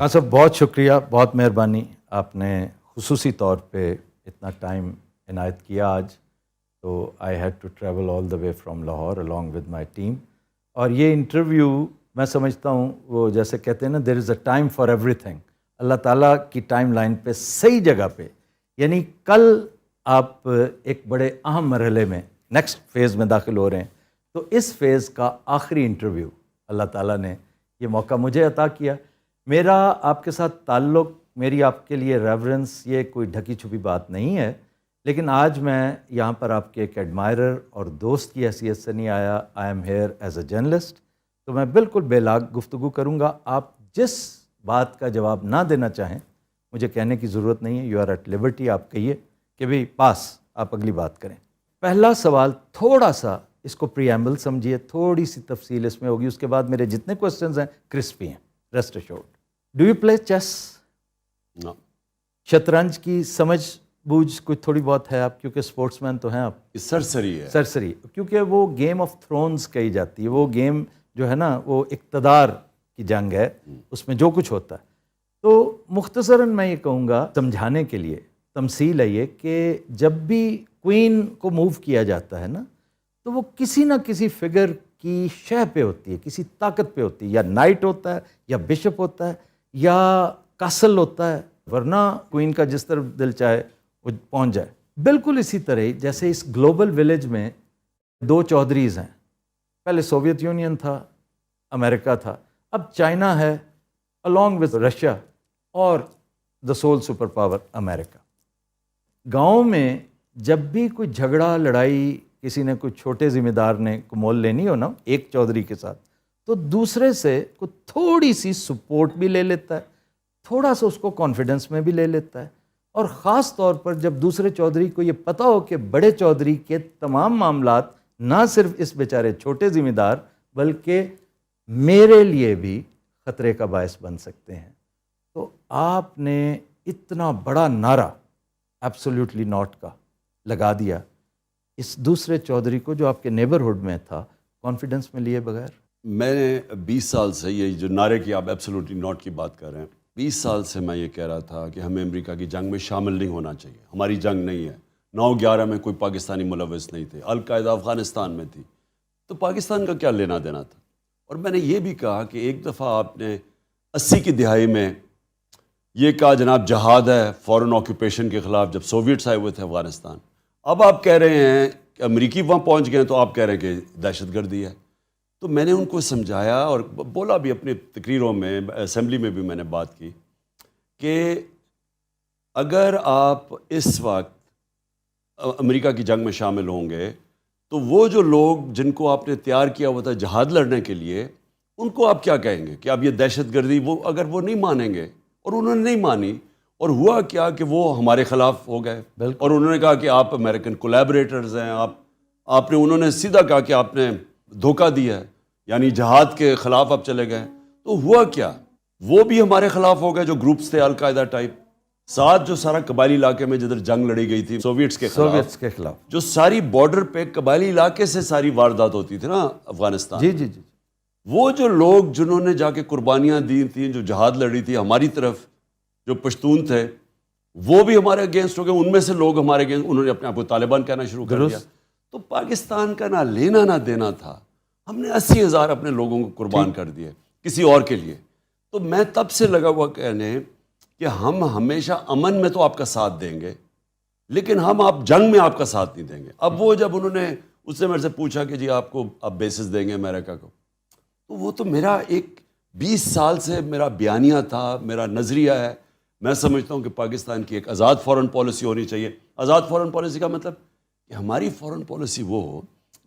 ہاں سر، بہت شکریہ، بہت مہربانی، آپ نے خصوصی طور پہ اتنا ٹائم عنایت کیا آج. تو I had to travel all the way from Lahore along with my team. اور یہ انٹرویو میں سمجھتا ہوں وہ جیسے کہتے ہیں نا there is a time for everything. اللہ تعالیٰ کی ٹائم لائن پہ صحیح جگہ پہ، یعنی کل آپ ایک بڑے اہم مرحلے میں نیکسٹ فیز میں داخل ہو رہے ہیں. تو اس فیز کا آخری انٹرویو اللہ تعالیٰ نے یہ موقع مجھے عطا کیا. میرا آپ کے ساتھ تعلق، میری آپ کے لیے ریورنس، یہ کوئی ڈھکی چھپی بات نہیں ہے. لیکن آج میں یہاں پر آپ کے ایک ایڈمائرر اور دوست کی حیثیت سے نہیں آیا. I am here as a journalist. تو میں بالکل بے لاگ گفتگو کروں گا. آپ جس بات کا جواب نہ دینا چاہیں مجھے کہنے کی ضرورت نہیں ہے. You are at liberty. آپ کہیے کہ بھئی پاس، آپ اگلی بات کریں. پہلا سوال تھوڑا سا اس کو پریامبل سمجھیے، تھوڑی سی تفصیل اس میں ہوگی. اس کے بعد میرے جتنے کوسچنز ہیں کرسپی ہیں، rest assured. Do you play chess? No. شطرنج کی سمجھ بوجھ کچھ تھوڑی بہت ہے آپ، کیونکہ اسپورٹس مین تو ہیں آپ. سرسری ہے. سرسری، کیونکہ وہ گیم آف تھرونز کہی جاتی ہے. وہ گیم جو ہے نا وہ اقتدار کی جنگ ہے، اس میں جو کچھ ہوتا ہے. تو مختصراً میں یہ کہوں گا سمجھانے کے لیے، تمثیل ہے یہ کہ جب بھی کوئین کو موو کیا جاتا ہے نا تو وہ کسی نہ کسی فگر کی شے پہ ہوتی ہے، کسی طاقت پہ ہوتی ہے. یا نائٹ ہوتا ہے، یا بشپ ہوتا ہے، یا کاسل ہوتا ہے، ورنہ کوئین کا جس طرف دل چاہے وہ پہنچ جائے. بالکل اسی طرح جیسے اس گلوبل ولیج میں دو چودھریز ہیں. پہلے سوویت یونین تھا، امریکہ تھا، اب چائنا ہے along with رشیا اور the sole سپر پاور امریکہ. گاؤں میں جب بھی کوئی جھگڑا لڑائی کسی نے کوئی چھوٹے ذمہ دار نے کو مول لینی ہو نا ایک چودھری کے ساتھ، تو دوسرے سے کوئی تھوڑی سی سپورٹ بھی لے لیتا ہے، تھوڑا سا اس کو کانفیڈنس میں بھی لے لیتا ہے. اور خاص طور پر جب دوسرے چودھری کو یہ پتہ ہو کہ بڑے چودھری کے تمام معاملات نہ صرف اس بیچارے چھوٹے ذمہ دار بلکہ میرے لیے بھی خطرے کا باعث بن سکتے ہیں. تو آپ نے اتنا بڑا نعرہ ایبسولیوٹلی ناٹ کا لگا دیا اس دوسرے چودھری کو جو آپ کے نیبرہڈ میں تھا، کانفیڈنس میں لیے بغیر. میں نے 20 سال سے یہ جو نعرے کی آپ ایبسولوٹلی ناٹ کی بات کر رہے ہیں، 20 سال سے میں یہ کہہ رہا تھا کہ ہمیں امریکہ کی جنگ میں شامل نہیں ہونا چاہیے. ہماری جنگ نہیں ہے. 9/11 میں کوئی پاکستانی ملوث نہیں تھے. القاعدہ افغانستان میں تھی، تو پاکستان کا کیا لینا دینا تھا. اور میں نے یہ بھی کہا کہ ایک دفعہ آپ نے 80 کی دہائی میں یہ کہا جناب جہاد ہے فورن آکوپیشن کے خلاف، جب سوویٹس آئے ہوئے تھے افغانستان. اب آپ کہہ رہے ہیں کہ امریکی وہاں پہنچ گئے ہیں تو آپ کہہ رہے ہیں کہ دہشت گردی ہے. تو میں نے ان کو سمجھایا اور بولا بھی اپنی تقریروں میں، اسمبلی میں بھی میں نے بات کی کہ اگر آپ اس وقت امریکہ کی جنگ میں شامل ہوں گے تو وہ جو لوگ جن کو آپ نے تیار کیا ہوا تھا جہاد لڑنے کے لیے، ان کو آپ کیا کہیں گے کہ اب یہ دہشت گردی، وہ اگر وہ نہیں مانیں گے. اور انہوں نے نہیں مانی، اور ہوا کیا کہ وہ ہمارے خلاف ہو گئے. اور انہوں نے کہا کہ آپ امریکن کولیبریٹرز ہیں. آپ نے انہوں نے سیدھا کہا کہ آپ نے دھوکہ دیا ہے، یعنی جہاد کے خلاف آپ چلے گئے. تو ہوا کیا، وہ بھی ہمارے خلاف ہو گئے جو گروپس تھے القاعدہ ٹائپ. ساتھ جو سارا قبائلی علاقے میں جدھر جنگ لڑی گئی تھی سوویٹس کے خلاف، جو ساری بارڈر پہ قبائلی علاقے سے ساری واردات ہوتی تھی نا افغانستان. جی. وہ جو لوگ جنہوں نے جا کے قربانیاں دی تھیں، جو جہاد لڑی تھی ہماری طرف، جو پشتون تھے، وہ بھی ہمارے اگینسٹ ہو گئے. ان میں سے لوگ ہمارے اگینسٹ، انہوں نے اپنے آپ کو طالبان کہنا شروع کر دیا. تو پاکستان کا نہ لینا نہ دینا تھا. ہم نے 80,000 اپنے لوگوں کو قربان کر دیے کسی اور کے لیے. تو میں تب سے لگا ہوا کہنے کہ ہم ہمیشہ امن میں تو آپ کا ساتھ دیں گے، لیکن ہم آپ جنگ میں آپ کا ساتھ نہیں دیں گے. اب وہ جب انہوں نے اس سے میرے سے پوچھا کہ جی آپ کو اب بیسز دیں گے امریکہ کو، تو وہ تو میرا ایک 20 سال سے میرا بیانیہ تھا، میرا نظریہ ہے. میں سمجھتا ہوں کہ پاکستان کی ایک آزاد فورن پالیسی ہونی چاہیے. آزاد فورن پالیسی کا مطلب کہ ہماری فورن پالیسی وہ ہو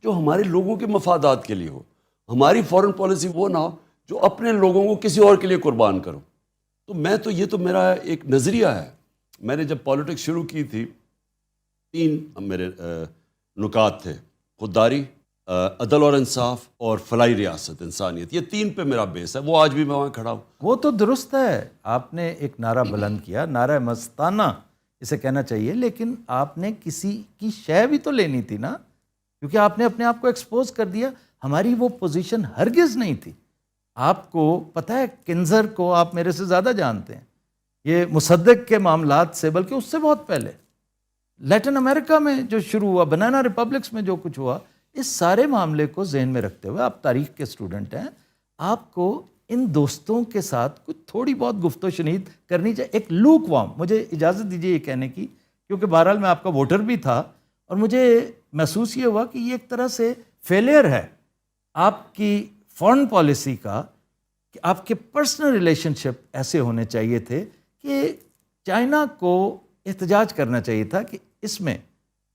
جو ہمارے لوگوں کے مفادات کے لیے ہو. ہماری فورن پالیسی وہ نہ ہو جو اپنے لوگوں کو کسی اور کے لیے قربان کرو. تو میں تو یہ تو میرا ایک نظریہ ہے. میں نے جب پالیٹکس شروع کی تھی 3 میرے نکات تھے: خودداری، عدل اور انصاف، اور فلاحی ریاست انسانیت. یہ 3 پہ میرا بیس ہے. وہ آج بھی میں وہاں کھڑا ہوں. وہ تو درست ہے. آپ نے ایک نعرہ بلند کیا، نعرہ مستانہ اسے کہنا چاہیے، لیکن آپ نے کسی کی شے بھی تو لینی تھی نا، کیونکہ آپ نے اپنے آپ کو ایکسپوز کر دیا. ہماری وہ پوزیشن ہرگز نہیں تھی. آپ کو پتہ ہے کنزر کو آپ میرے سے زیادہ جانتے ہیں، یہ مصدق کے معاملات سے بلکہ اس سے بہت پہلے لیٹن امریکہ میں جو شروع ہوا، بنانا ریپبلکس میں جو کچھ ہوا، اس سارے معاملے کو ذہن میں رکھتے ہوئے آپ تاریخ کے اسٹوڈنٹ ہیں، آپ کو ان دوستوں کے ساتھ کچھ تھوڑی بہت گفت و شنید کرنی چاہیے. ایک لوک وارم، مجھے اجازت دیجیے یہ کہنے کی، کیونکہ بہرحال میں آپ کا ووٹر بھی تھا اور مجھے محسوس یہ ہوا کہ یہ ایک طرح سے فیلئر ہے آپ کی فارن پالیسی کا، کہ آپ کے پرسنل ریلیشن شپ ایسے ہونے چاہیے تھے کہ چائنا کو احتجاج کرنا چاہیے تھا کہ اس میں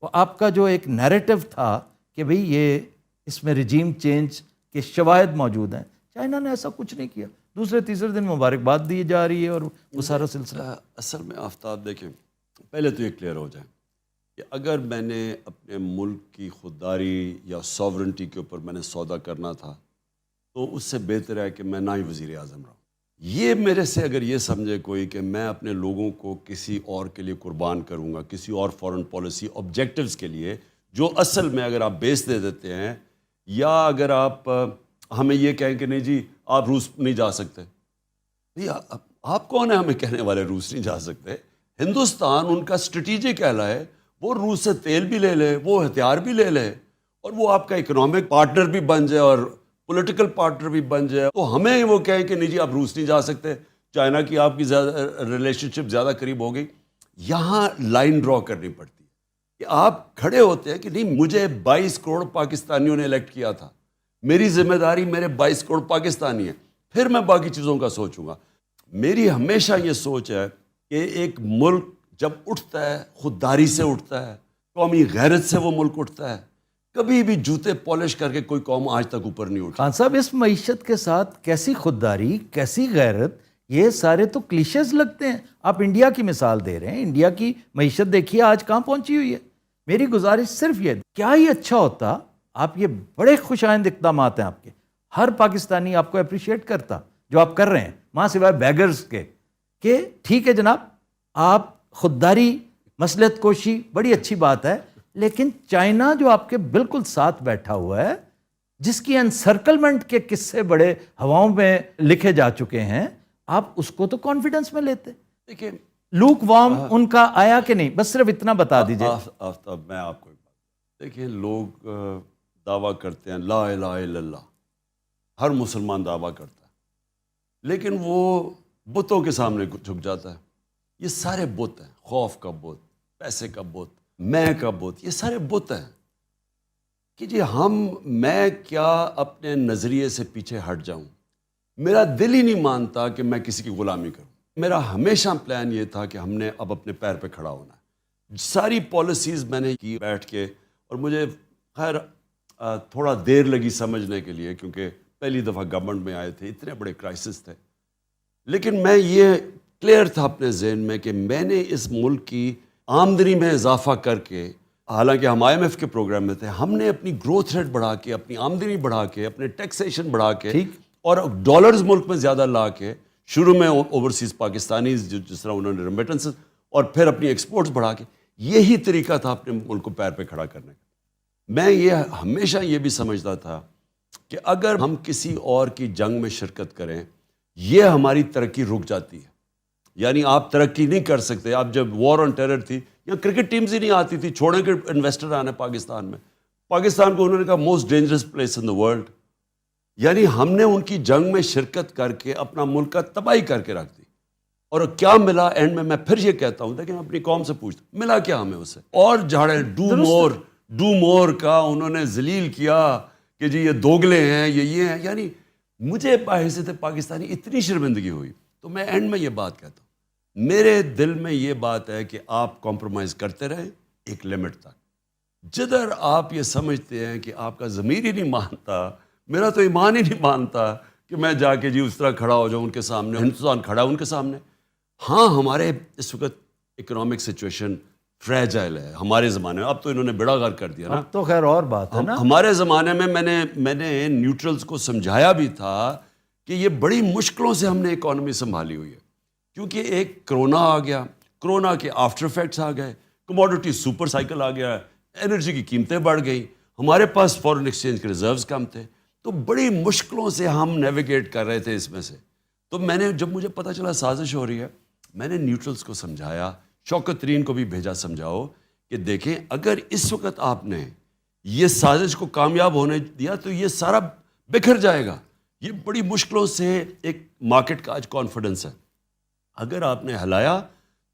وہ آپ کا جو ایک نیریٹو تھا کہ بھئی یہ اس میں رجیم چینج کے شواہد موجود ہیں، چائنا نے ایسا کچھ نہیں کیا. دوسرے تیسرے دن مبارکباد دی جا رہی ہے اور وہ سارا سلسلہ. اصل میں آفتاب دیکھیں، پہلے تو یہ کلیئر ہو جائے کہ اگر میں نے اپنے ملک کی خودداری یا ساورنٹی کے اوپر میں نے سودا کرنا تھا تو اس سے بہتر ہے کہ میں نہ ہی وزیر اعظم رہوں. یہ میرے سے اگر یہ سمجھے کوئی کہ میں اپنے لوگوں کو کسی اور کے لیے قربان کروں گا، کسی اور فارن پالیسی آبجیکٹیوز کے لیے، جو اصل میں اگر آپ بیس دے دیتے ہیں، یا اگر آپ ہمیں یہ کہیں کہ نہیں جی آپ روس نہیں جا سکتے، آپ کون ہیں ہمیں کہنے والے روس نہیں جا سکتے؟ ہندوستان ان کا اسٹریٹجک ایلا ہے، وہ روس سے تیل بھی لے لے، وہ ہتھیار بھی لے لے، اور وہ آپ کا اکنامک پارٹنر بھی بن جائے اور پولیٹیکل پارٹنر بھی بن جائے، تو ہمیں وہ کہیں کہ نہیں جی آپ روس نہیں جا سکتے، چائنا کی آپ کی ریلیشن شپ زیادہ قریب ہو گئی. یہاں لائن ڈرا کرنی پڑتی ہے کہ آپ کھڑے ہوتے ہیں کہ نہیں، مجھے 22 کروڑ پاکستانیوں نے الیکٹ کیا تھا، میری ذمہ داری میرے 22 کروڑ پاکستانی ہیں، پھر میں باقی چیزوں کا سوچوں گا. میری ہمیشہ یہ سوچ ہے کہ ایک ملک جب اٹھتا ہے خودداری سے اٹھتا ہے، قومی غیرت سے وہ ملک اٹھتا ہے. کبھی بھی جوتے پالش کر کے کوئی قوم آج تک اوپر نہیں اٹھی. خان صاحب، اس معیشت کے ساتھ کیسی خودداری، کیسی غیرت، یہ سارے تو کلیشز لگتے ہیں. آپ انڈیا کی مثال دے رہے ہیں، انڈیا کی معیشت دیکھیے آج کہاں پہنچی ہوئی ہے. میری گزارش صرف یہ، کیا یہ اچھا ہوتا، آپ یہ بڑے خوش آئند اقدامات ہیں آپ کے، ہر پاکستانی آپ کو اپریشیٹ کرتا جو آپ کر رہے ہیں، ماں سوائے بیگرز کے، کہ ٹھیک ہے جناب آپ خودداری، مصلحت کوشی بڑی اچھی بات ہے، لیکن چائنا جو آپ کے بالکل ساتھ بیٹھا ہوا ہے، جس کی انسرکلمنٹ کے قصے بڑے ہواؤں میں لکھے جا چکے ہیں، آپ اس کو تو کانفیڈنس میں لیتے. دیکھیں لوک وارم ان کا آیا کہ نہیں، بس صرف اتنا بتا دیجئے. آفتاب میں آپ کو ایک بات، دیکھیں لوگ دعویٰ کرتے ہیں لا الہ الا اللہ، ہر مسلمان دعویٰ کرتا ہے، لیکن وہ بتوں کے سامنے جھک جاتا ہے. یہ سارے بت ہیں، خوف کا بت، پیسے کا بت، میں کا بت، یہ سارے بت ہیں کہ جی میں کیا اپنے نظریے سے پیچھے ہٹ جاؤں. میرا دل ہی نہیں مانتا کہ میں کسی کی غلامی کروں. میرا ہمیشہ پلان یہ تھا کہ ہم نے اب اپنے پیر پہ کھڑا ہونا ہے. ساری پالیسیز میں نے کی بیٹھ کے، اور مجھے خیر تھوڑا دیر لگی سمجھنے کے لیے، کیونکہ پہلی دفعہ گورنمنٹ میں آئے تھے، اتنے بڑے کرائسس تھے، لیکن میں یہ کلیئر تھا اپنے ذہن میں کہ میں نے اس ملک کی آمدنی میں اضافہ کر کے، حالانکہ ہم IMF کے پروگرام میں تھے، ہم نے اپنی گروتھ ریٹ بڑھا کے، اپنی آمدنی بڑھا کے، اپنے ٹیکسیشن بڑھا کے، اور ڈالرز ملک میں زیادہ لا کے، شروع میں اوورسیز پاکستانیز جس طرح انہوں نے ریمیٹنسز، اور پھر اپنی ایکسپورٹس بڑھا کے، یہی طریقہ تھا اپنے ملک کو پیر پہ کھڑا کرنے کا. میں یہ ہمیشہ یہ بھی سمجھتا تھا کہ اگر ہم کسی اور کی جنگ میں شرکت کریں، یہ ہماری ترقی رک جاتی ہے. یعنی آپ ترقی نہیں کر سکتے. آپ جب وار آن ٹیرر تھی، یا کرکٹ ٹیمز ہی نہیں آتی تھی، چھوڑیں کہ انویسٹر آنے پاکستان میں، پاکستان کو انہوں نے کہا most dangerous place in the world. یعنی ہم نے ان کی جنگ میں شرکت کر کے اپنا ملک کا تباہی کر کے رکھ دی. اور کیا ملا اینڈ میں پھر یہ کہتا ہوں، لیکن اپنی قوم سے پوچھتا ملا کیا ہمیں اس سے؟ اور جھاڑے ڈو مور کا انہوں نے ذلیل کیا کہ جی یہ دوگلے ہیں، یہ ہیں. یعنی مجھے بحیثیت پاکستانی اتنی شرمندگی ہوئی. تو میں اینڈ میں یہ بات کہتا ہوں، میرے دل میں یہ بات ہے کہ آپ کمپرومائز کرتے رہیں ایک لمٹ تک. جدھر آپ یہ سمجھتے ہیں کہ آپ کا ضمیر ہی نہیں مانتا، میرا تو ایمان ہی نہیں مانتا کہ میں جا کے جی اس طرح کھڑا ہو جاؤں ان کے سامنے، ہندوستان کھڑا ان کے سامنے. ہاں ہمارے اس وقت اکنامک سچویشن فریجائل ہے ہمارے زمانے میں. اب تو انہوں نے بیڑا غرق کر دیا نا. اب تو خیر اور بات ہے نا. ہمارے زمانے میں میں نے نیوٹرلز کو سمجھایا بھی تھا کہ یہ بڑی مشکلوں سے ہم نے اکانومی سنبھالی ہوئی ہے، کیونکہ ایک کرونا آ گیا، کرونا کے آفٹر افیکٹس آ گئے، کموڈٹی سپر سائیکل آ گیا، انرجی کی قیمتیں بڑھ گئیں، ہمارے پاس فورن ایکسچینج کے ریزروز کم تھے. تو بڑی مشکلوں سے ہم نیویگیٹ کر رہے تھے اس میں سے. تو میں نے جب مجھے پتہ چلا سازش ہو رہی ہے, میں نے نیوٹرلز کو سمجھایا, شوکت ترین کو بھی بھیجا سمجھاؤ کہ دیکھیں اگر اس وقت آپ نے یہ سازش کو کامیاب ہونے دیا تو یہ سارا بکھر جائے گا. یہ بڑی مشکلوں سے ایک مارکیٹ کا آج کانفیڈنس ہے, اگر آپ نے ہلایا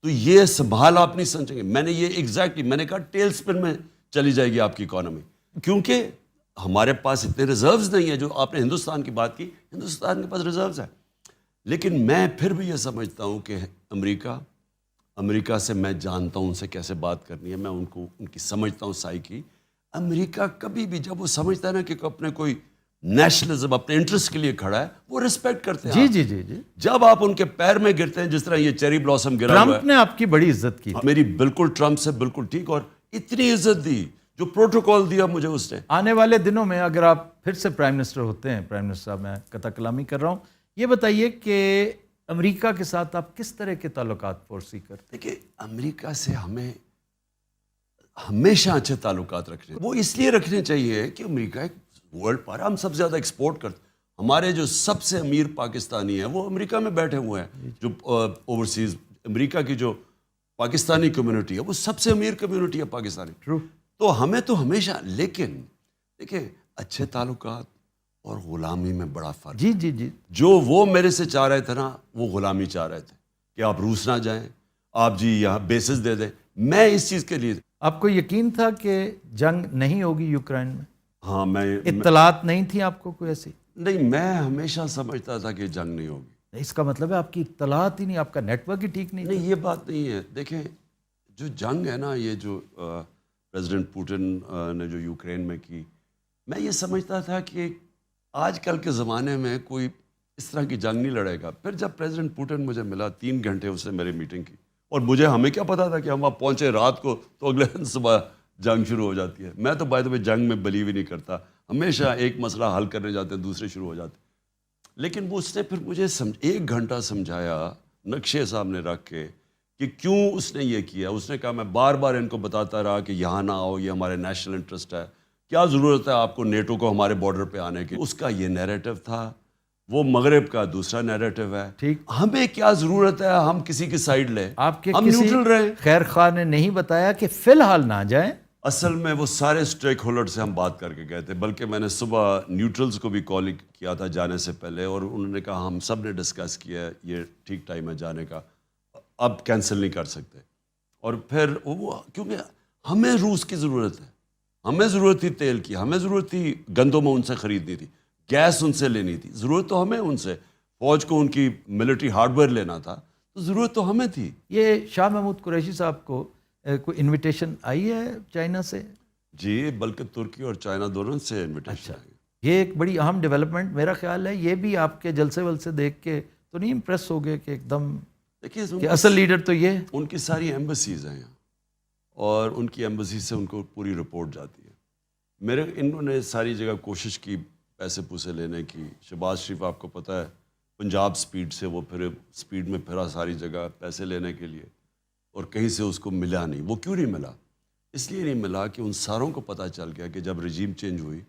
تو یہ سنبھال آپ نہیں سمجھیں گے. میں نے یہ ایگزیکٹلی میں نے کہا ٹیل سپن میں چلی جائے گی آپ کی اکانومی, کیونکہ ہمارے پاس اتنے ریزروز نہیں ہیں. جو آپ نے ہندوستان کی بات کی, ہندوستان کے پاس ریزروز ہیں, لیکن میں پھر بھی یہ سمجھتا ہوں کہ امریکہ سے میں جانتا ہوں ان سے کیسے بات کرنی ہے, میں ان کی سمجھتا ہوں سائیکی. امریکہ کبھی بھی جب وہ سمجھتا ہے نا کہ اپنے کوئی نیشنلزم اپنے انٹرسٹ کے لیے کھڑا ہے, وہ رسپیکٹ کرتے ہیں. جی. جب آپ ان کے پیر میں گرتے ہیں, جس طرح یہ چیری بلاسم گرا ہوا ہے. ٹرمپ نے آپ کی بڑی عزت کی, میری بالکل ٹرمپ سے بالکل ٹھیک, اور اتنی عزت دی جو پروٹوکول دیا مجھے اس نے. آنے والے دنوں میں اگر آپ پھر سے پرائم منسٹر ہوتے ہیں, پرائم منسٹر صاحب میں قطع کلامی کر رہا ہوں, یہ بتائیے کہ امریکہ کے ساتھ آپ کس طرح کے تعلقات پرسی کرتے ہیں؟ دیکھیے امریکہ سے ہمیں ہمیشہ اچھے تعلقات رکھنے, وہ اس لیے رکھنے چاہیے کہ امریکہ ایک ورلڈ پاور, ہم سب سے زیادہ ایکسپورٹ کرتے. ہمارے جو سب سے امیر پاکستانی ہیں وہ امریکہ میں بیٹھے ہوئے ہیں. جو اوورسیز امریکہ کی جو پاکستانی کمیونٹی ہے وہ سب سے امیر کمیونٹی ہے پاکستانی. ٹرو. تو ہمیں تو ہمیشہ, لیکن دیکھیں اچھے تعلقات اور غلامی میں بڑا فرق. جی. جو وہ میرے سے چاہ رہے تھے نا, وہ غلامی چاہ رہے تھے کہ آپ روس نہ جائیں, آپ جی یہاں بیسز دے دیں. میں اس چیز کے لیے, آپ کو یقین تھا کہ جنگ نہیں ہوگی یوکرین میں؟ ہاں میں اطلاعات نہیں تھی آپ کو کوئی ایسی؟ نہیں, میں ہمیشہ سمجھتا تھا کہ جنگ نہیں ہوگی. اس کا مطلب ہے آپ کی اطلاعات ہی نہیں, آپ کا نیٹ ورک ہی ٹھیک نہیں. نہیں, یہ بات نہیں ہے. دیکھیں جو جنگ ہے نا, یہ جو پریزیڈنٹ پوٹن نے جو یوکرین میں کی, میں یہ سمجھتا تھا کہ آج کل کے زمانے میں کوئی اس طرح کی جنگ نہیں لڑے گا. پھر جب پریزیڈنٹ پوٹن مجھے ملا, 3 گھنٹے اس نے میری میٹنگ کی, اور ہمیں کیا پتا تھا کہ ہم وہاں پہنچے رات کو تو اگلے دن صبح جنگ شروع ہو جاتی ہے. میں تو بائی دا وے جنگ میں بلیو ہی نہیں کرتا, ہمیشہ ایک مسئلہ حل کرنے جاتے ہیں دوسرے شروع ہو جاتے. لیکن وہ اس نے پھر مجھے 1 گھنٹہ سمجھایا نقشے سامنے رکھ کے کہ کیوں اس نے یہ کیا. اس نے کہا میں بار بار ان کو بتاتا رہا کہ یہاں نہ آؤ, یہ ہمارے نیشنل انٹرسٹ ہے, کیا ضرورت ہے آپ کو نیٹو کو ہمارے بارڈر پہ آنے کی. اس کا یہ نیریٹو تھا, وہ مغرب کا دوسرا نیریٹو ہے. ٹھیک, ہمیں کیا ضرورت ہے ہم کسی کی سائیڈ لیں, آپ کے ہم کسی نیوٹرل رہیں. خیر خواہ نے نہیں بتایا کہ فی الحال نہ جائیں؟ اصل میں وہ سارے اسٹیک ہولڈر سے ہم بات کر کے گئے تھے, بلکہ میں نے صبح نیوٹرلز کو بھی کال کیا تھا جانے سے پہلے, اور انہوں نے کہا ہم سب نے ڈسکس کیا ہے یہ ٹھیک ٹائم ہے جانے کا, اب کینسل نہیں کر سکتے. اور پھر وہ کیونکہ ہمیں روس کی ضرورت ہے, ہمیں ضرورت تھی تیل کی, ہمیں ضرورت تھی گندم ان سے خریدنی تھی, گیس ان سے لینی تھی, ضرورت تو ہمیں ان سے, فوج کو ان کی ملٹری ہارڈ ویئر لینا تھا, تو ضرورت تو ہمیں تھی. یہ شاہ محمود قریشی صاحب کو کوئی انویٹیشن آئی ہے چائنا سے؟ جی, بلکہ ترکی اور چائنا دونوں سے انویٹیشن آئی. یہ ایک بڑی اہم ڈیولپمنٹ میرا خیال ہے. یہ بھی آپ کے جلسے ولسے دیکھ کے تو نہیں امپریس ہو گئے کہ ایک دم کہ اصل لیڈر تو یہ؟ ان کی ساری ایمبیسیز ہیں یہاں, اور ان کی ایمبیسی سے ان کو پوری رپورٹ جاتی ہے. انہوں نے ساری جگہ کوشش کی پیسے پوسے لینے کی. شہباز شریف آپ کو پتہ ہے پنجاب سپیڈ سے وہ پھر سپیڈ میں پھرا ساری جگہ پیسے لینے کے لیے, اور کہیں سے اس کو ملا نہیں. وہ کیوں نہیں ملا؟ اس لیے نہیں ملا کہ ان ساروں کو پتہ چل گیا کہ جب رجیم چینج ہوئی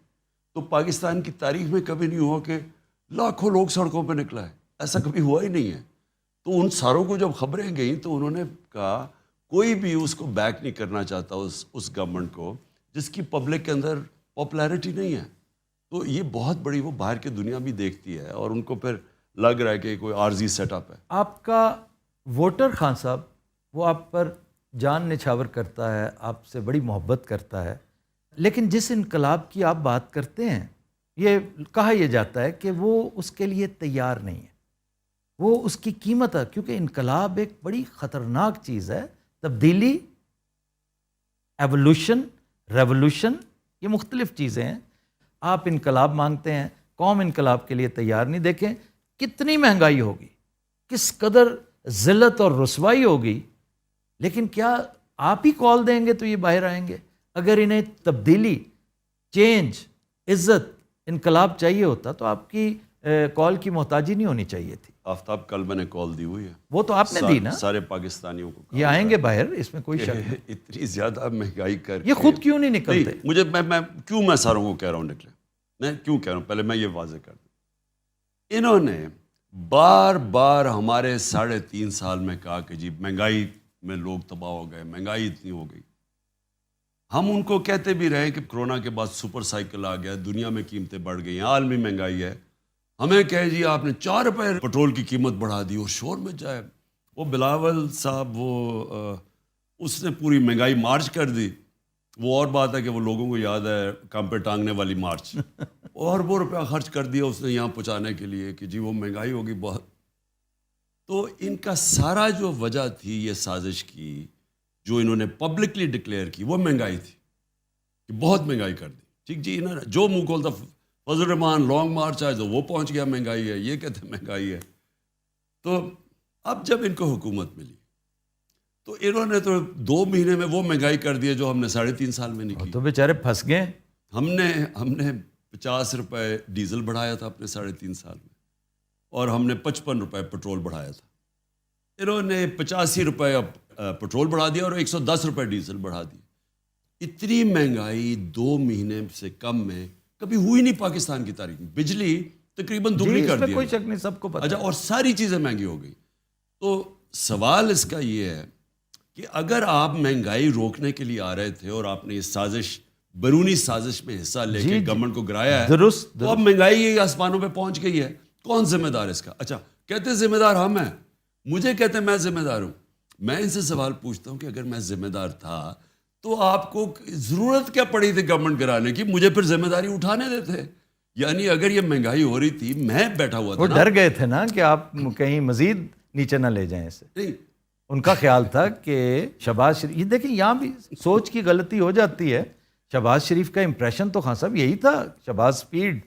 تو پاکستان کی تاریخ میں کبھی نہیں ہوا کہ لاکھوں لوگ سڑکوں پہ نکلا ہے, ایسا کبھی ہوا ہی نہیں ہے. تو ان ساروں کو جب خبریں گئیں تو انہوں نے کہا کوئی بھی اس کو بیک نہیں کرنا چاہتا اس گورنمنٹ کو جس کی پبلک کے اندر پاپولیرٹی نہیں ہے. تو یہ بہت بڑی وہ باہر کی دنیا بھی دیکھتی ہے, اور ان کو پھر لگ رہا ہے کہ کوئی عارضی سیٹ اپ ہے. آپ کا ووٹر خان صاحب وہ آپ پر جان نچھاور کرتا ہے, آپ سے بڑی محبت کرتا ہے, لیکن جس انقلاب کی آپ بات کرتے ہیں یہ کہا یہ جاتا ہے کہ وہ اس کے لیے تیار نہیں ہے, وہ اس کی قیمت ہے, کیونکہ انقلاب ایک بڑی خطرناک چیز ہے. تبدیلی, ایوولوشن, ریولوشن, یہ مختلف چیزیں ہیں. آپ انقلاب مانگتے ہیں, قوم انقلاب کے لیے تیار نہیں. دیکھیں کتنی مہنگائی ہوگی, کس قدر ذلت اور رسوائی ہوگی, لیکن کیا آپ ہی کال دیں گے تو یہ باہر آئیں گے؟ اگر انہیں تبدیلی, چینج, عزت, انقلاب چاہیے ہوتا تو آپ کی کال کی محتاجی نہیں ہونی چاہیے تھی. آفتاب کل میں نے کال دی ہوئی ہے, وہ تو آپ نے دی نا, سارے پاکستانیوں کو. یہ آئیں گے باہر, اس میں کوئی شک نہیں. اتنی زیادہ مہنگائی کر یہ خود کیوں نہیں نکلتے؟ مجھے میں کیوں میں ساروں کو کہہ رہا ہوں نکلے. میں کیوں کہہ رہا ہوں، پہلے میں یہ واضح کر دوں، انہوں نے بار بار ہمارے 3.5 سال میں کہا کہ جی مہنگائی میں لوگ تباہ ہو گئے، مہنگائی اتنی ہو گئی. ہم ان کو کہتے بھی رہے کہ کرونا کے بعد سپر سائیکل آ گیا، دنیا میں قیمتیں بڑھ گئی ہیں، عالمی مہنگائی ہے. ہمیں کہے جی آپ نے 4 روپے پٹرول کی قیمت بڑھا دی اور شور مچ جائے. وہ بلاول صاحب اس نے پوری مہنگائی مارچ کر دی. وہ اور بات ہے کہ وہ لوگوں کو یاد ہے کام پہ ٹانگنے والی مارچ، اور وہ روپیہ خرچ کر دیا اس نے یہاں پہنچانے کے لیے کہ جی وہ مہنگائی ہوگی بہت. تو ان کا سارا جو وجہ تھی یہ سازش کی جو انہوں نے پبلکلی ڈکلیئر کی وہ مہنگائی تھی کہ بہت مہنگائی کر دی. ٹھیک جی، انہوں نے جو منہ کھولتا فضل الرحمان لانگ مارچ آئے تو وہ پہنچ گیا مہنگائی ہے، یہ کہتے ہیں مہنگائی ہے. تو اب جب ان کو حکومت ملی تو انہوں نے تو 2 مہینے میں وہ مہنگائی کر دی جو ہم نے 3.5 سال میں نہیں کی. تو بیچارے پھنس گئے. ہم نے 50 روپے ڈیزل بڑھایا تھا اپنے 3.5 سال میں، اور ہم نے 55 روپے پٹرول بڑھایا تھا. انہوں نے 85 روپے پٹرول بڑھا دیا اور 110 روپے ڈیزل بڑھا دی. اتنی مہنگائی 2 مہینے سے کم میں کبھی ہوئی نہیں پاکستان کی تاریخ میں. بجلی تقریباً دگنی کر دی، کوئی شک نہیں، سب کو پتہ. اچھا، اور ساری چیزیں مہنگی ہو گئی. تو سوال اس کا یہ ہے کہ اگر آپ مہنگائی روکنے کے لیے آ رہے تھے اور آپ نے یہ سازش، بیرونی سازش میں حصہ لے کے گورنمنٹ کو گرایا ہے، درست، تو اب مہنگائی آسمانوں پہ پہنچ گئی ہے. کون ذمہ دار اس کا؟ اچھا، کہتے ذمہ دار ہم ہیں، مجھے کہتے ہیں میں ذمہ دار ہوں. میں ان سے سوال پوچھتا ہوں کہ اگر میں ذمہ دار تھا تو آپ کو ضرورت کیا پڑی تھی گورنمنٹ گرانے کی؟ مجھے پھر ذمہ داری اٹھانے دیتے. یعنی اگر یہ مہنگائی ہو رہی تھی، میں بیٹھا ہوا تھا، وہ ڈر گئے تھے نا کہ آپ کہیں مزید نیچے نہ لے جائیں اسے. نہیں، ان کا خیال تھا کہ شہباز شریف، یہ دیکھیں یہاں بھی سوچ کی غلطی ہو جاتی ہے. شہباز شریف کا امپریشن تو خان صاحب یہی تھا، شہباز اسپیڈ،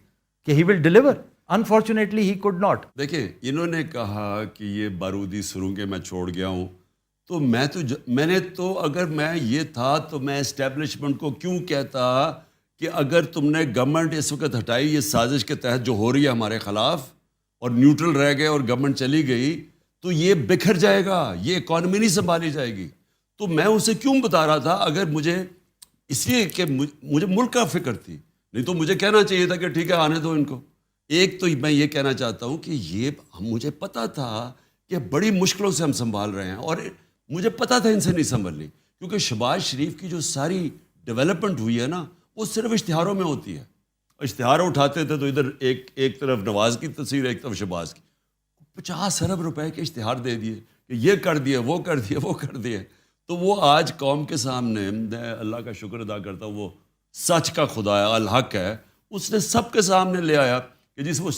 کہ he will deliver. Unfortunately he could not. دیکھیں انہوں نے کہا کہ یہ بارودی سرنگیں میں چھوڑ گیا ہوں، تو میں نے تو اگر میں یہ تھا تو میں اسٹیبلشمنٹ کو کیوں کہتا کہ اگر تم نے گورنمنٹ اس وقت ہٹائی یہ سازش کے تحت جو ہو رہی ہے ہمارے خلاف، اور نیوٹرل رہ گئے اور گورنمنٹ چلی گئی، تو یہ بکھر جائے گا، یہ اکانومی نہیں سنبھالی جائے گی. تو میں اسے کیوں بتا رہا تھا؟ اگر مجھے اس لیے کہ مجھے ملک کا فکر تھی، نہیں تو مجھے کہنا چاہیے تھا کہ ٹھیک ہے آنے دو ان کو. ایک تو میں یہ کہنا چاہتا ہوں کہ یہ مجھے پتا تھا کہ بڑی مشکلوں سے ہم سنبھال رہے ہیں، اور مجھے پتا تھا ان سے نہیں سنبھلنی، کیونکہ شہباز شریف کی جو ساری ڈیولپمنٹ ہوئی ہے نا، وہ صرف اشتہاروں میں ہوتی ہے. اشتہار اٹھاتے تھے تو ادھر ایک طرف نواز کی تصویر، ایک طرف شہباز کی. 50 ارب روپے کے اشتہار دے دیے کہ یہ کر دیے، وہ کر دیے، وہ کر دیے. تو وہ آج قوم کے سامنے، میں اللہ کا شکر ادا کرتا ہوں، وہ سچ کا خدا ہے، الحق ہے، اس نے سب کے سامنے لے آیا کہ جس وہ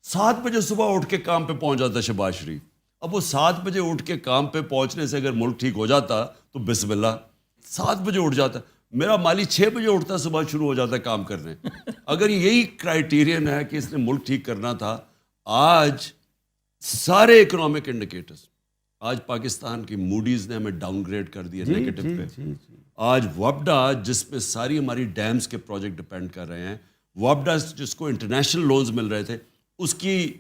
7 بجے صبح اٹھ کے کام پہ پہنچ جاتا شہباز شریف. اب وہ 7 بجے اٹھ کے کام پہ پہنچنے سے اگر ملک ٹھیک ہو جاتا تو بسم اللہ، 7 بجے اٹھ جاتا. میرا مالی 6 بجے اٹھتا ہے، صبح شروع ہو جاتا ہے کام کرنے. اگر یہی کرائیٹیرین ہے کہ اس نے ملک ٹھیک کرنا تھا، آج سارے اکنامک انڈیکیٹرز، آج پاکستان کی موڈیز نے ہمیں ڈاؤن گریڈ کر دیا نیگیٹو پہ. آج وابڈا جس پہ ساری ہماری ڈیمز کے پروجیکٹ ڈپینڈ کر رہے ہیں، وابڈا جس کو انٹرنیشنل لونز مل رہے تھے، اس کی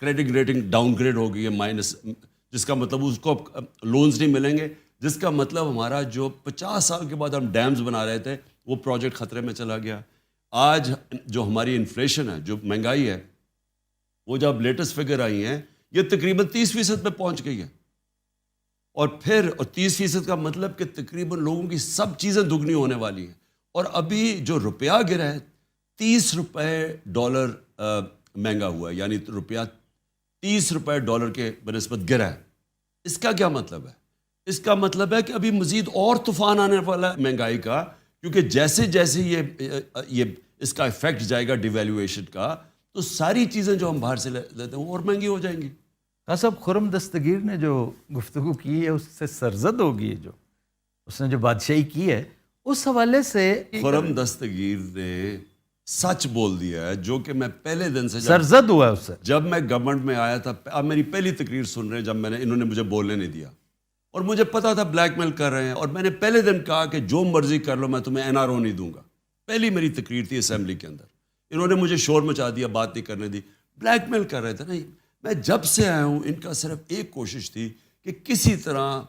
کریڈٹ ریٹنگ ڈاؤن گریڈ ہو گئی ہے مائنس، جس کا مطلب اس کو لونز نہیں ملیں گے، جس کا مطلب ہمارا جو 50 سال کے بعد ہم ڈیمز بنا رہے تھے وہ پروجیکٹ خطرے میں چلا گیا. آج جو ہماری انفلیشن ہے، جو مہنگائی ہے، وہ جب لیٹسٹ فگر آئی ہیں یہ تقریباً 30% پہ پہنچ گئی ہے. اور 30% کا مطلب کہ تقریباً لوگوں کی سب چیزیں دگنی ہونے والی ہیں. اور ابھی جو روپیہ گرا ہے، 30 روپے ڈالر مہنگا ہوا ہے، یعنی روپیہ 30 روپے ڈالر کے بنسبت گرا ہے. اس کا کیا مطلب ہے؟ اس کا مطلب ہے کہ ابھی مزید اور طوفان آنے والا ہے مہنگائی کا، کیونکہ جیسے جیسے یہ اس کا افیکٹ جائے گا ڈیویلیویشن کا، تو ساری چیزیں جو ہم باہر سے لیتے ہیں وہ اور مہنگی ہو جائیں گی. ہاں صاحب، خرم دستگیر نے جو گفتگو کی ہے اس سے سرزد ہوگی، جو اس نے جو بادشاہی کی ہے اس حوالے سے. خرم دستگیر نے سچ بول دیا ہے، جو کہ میں پہلے دن سے سرزد ہوا ہے اس سے. جب میں گورنمنٹ میں آیا تھا، آپ میری پہلی تقریر سن رہے ہیں جب انہوں نے مجھے بولنے نہیں دیا، اور مجھے پتا تھا بلیک میل کر رہے ہیں، اور میں نے پہلے دن کہا کہ جو مرضی کر لو، میں تمہیں NRO نہیں دوں گا. پہلی میری تقریر تھی اسمبلی کے اندر. انہوں نے مجھے شور مچا دیا، بات نہیں کرنے دی، بلیک میل کر رہے تھے. نہیں، میں جب سے آیا ہوں ان کا صرف ایک کوشش تھی کہ کسی طرح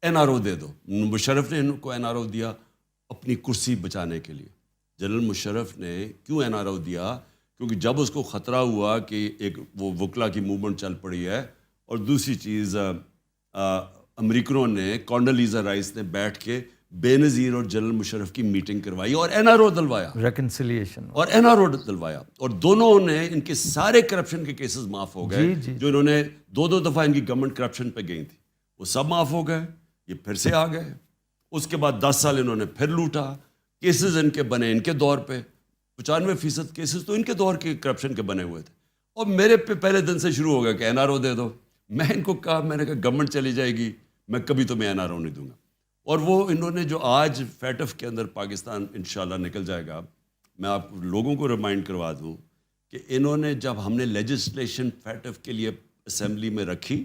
NRO دے دو. مشرف نے ان کو NRO دیا اپنی کرسی بچانے کے لیے. جنرل مشرف نے کیوں NRO دیا کیونکہ جب اس کو خطرہ ہوا کہ ایک وہ وکلا کی موومنٹ چل پڑی ہے، اور دوسری چیز امریکنوں نے کونڈولیزا رائس نے بیٹھ کے بے نظیر اور جنرل مشرف کی میٹنگ کروائی اور این آر او دلوایا، ریکنسیلیشن اور این آر او دلوایا، اور دونوں نے ان کے سارے کرپشن کے کیسز معاف ہو گئے جو انہوں نے دو دفعہ ان کی گورنمنٹ کرپشن پہ گئی تھی، وہ سب معاف ہو گئے، یہ پھر سے آ گئے۔ اس کے بعد 10 سال انہوں نے پھر لوٹا، کیسز ان کے بنے ان کے دور پہ، 95% کیسز تو ان کے دور کے کرپشن کے بنے ہوئے تھے، اور میرے پہ پہلے دن سے شروع ہو گیا کہ این آر او دے دو۔ میں ان کو کہا، میں نے کہا گورنمنٹ چلی جائے گی، میں کبھی تمہیں این آر او نہیں دوں گا۔ اور وہ انہوں نے جو آج فیٹف کے اندر پاکستان انشاءاللہ نکل جائے گا، میں آپ لوگوں کو ریمائنڈ کروا دوں کہ انہوں نے جب ہم نے لیجسلیشن فیٹف کے لیے اسمبلی میں رکھی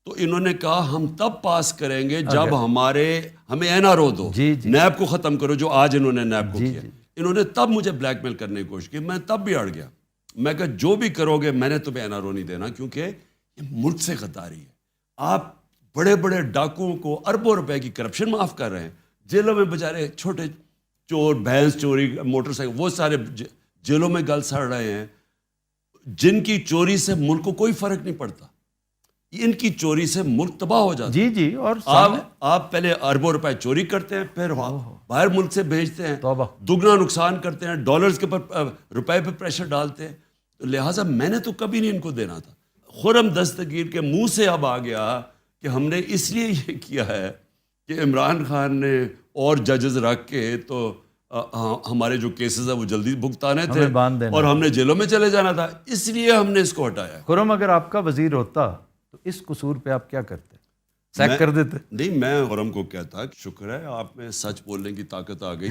تو انہوں نے کہا ہم تب پاس کریں گے جب ہمیں این آر او دو، نیب کو ختم کرو، جو آج انہوں نے نیب کو کیا۔ انہوں نے تب مجھے بلیک میل کرنے کی کوشش کی، میں تب بھی اڑ گیا، میں کہا جو بھی کرو گے میں نے تمہیں این آر او نہیں دینا، کیونکہ یہ ملک سے غداری ہے۔ آپ بڑے بڑے ڈاکوؤں کو اربوں روپے کی کرپشن معاف کر رہے ہیں، جیلوں میں بیچارے چھوٹے چور، بھینس چوری، موٹر سائیکل، وہ سارے جیلوں میں گل سڑ رہے ہیں، جن کی چوری سے ملک کو کوئی فرق نہیں پڑتا، ان کی چوری سے ملک تباہ ہو جاتا ہے۔ جی اور آپ پہلے اربوں روپے چوری کرتے ہیں، پھر باہر ملک سے بھیجتے ہیں، دگنا نقصان کرتے ہیں، ڈالرز کے اوپر روپے پہ پریشر ڈالتے ہیں، تو لہٰذا میں نے تو کبھی نہیں ان کو دینا تھا۔ خرم دستگیر کے منہ سے اب آ گیا کہ ہم نے اس لیے یہ کیا ہے کہ عمران خان نے اور ججز رکھ کے تو ہمارے جو کیسز ہیں وہ جلدی بھگتانے تھے اور ہم نے جیلوں میں چلے جانا تھا، اس لیے ہم نے اس کو ہٹایا۔ خرم اگر آپ کا وزیر ہوتا تو اس قصور پہ آپ کیا کرتے؟ سیک کر دیتے؟ نہیں، میں خرم کو کہتا کہ شکر ہے آپ میں سچ بولنے کی طاقت آ گئی،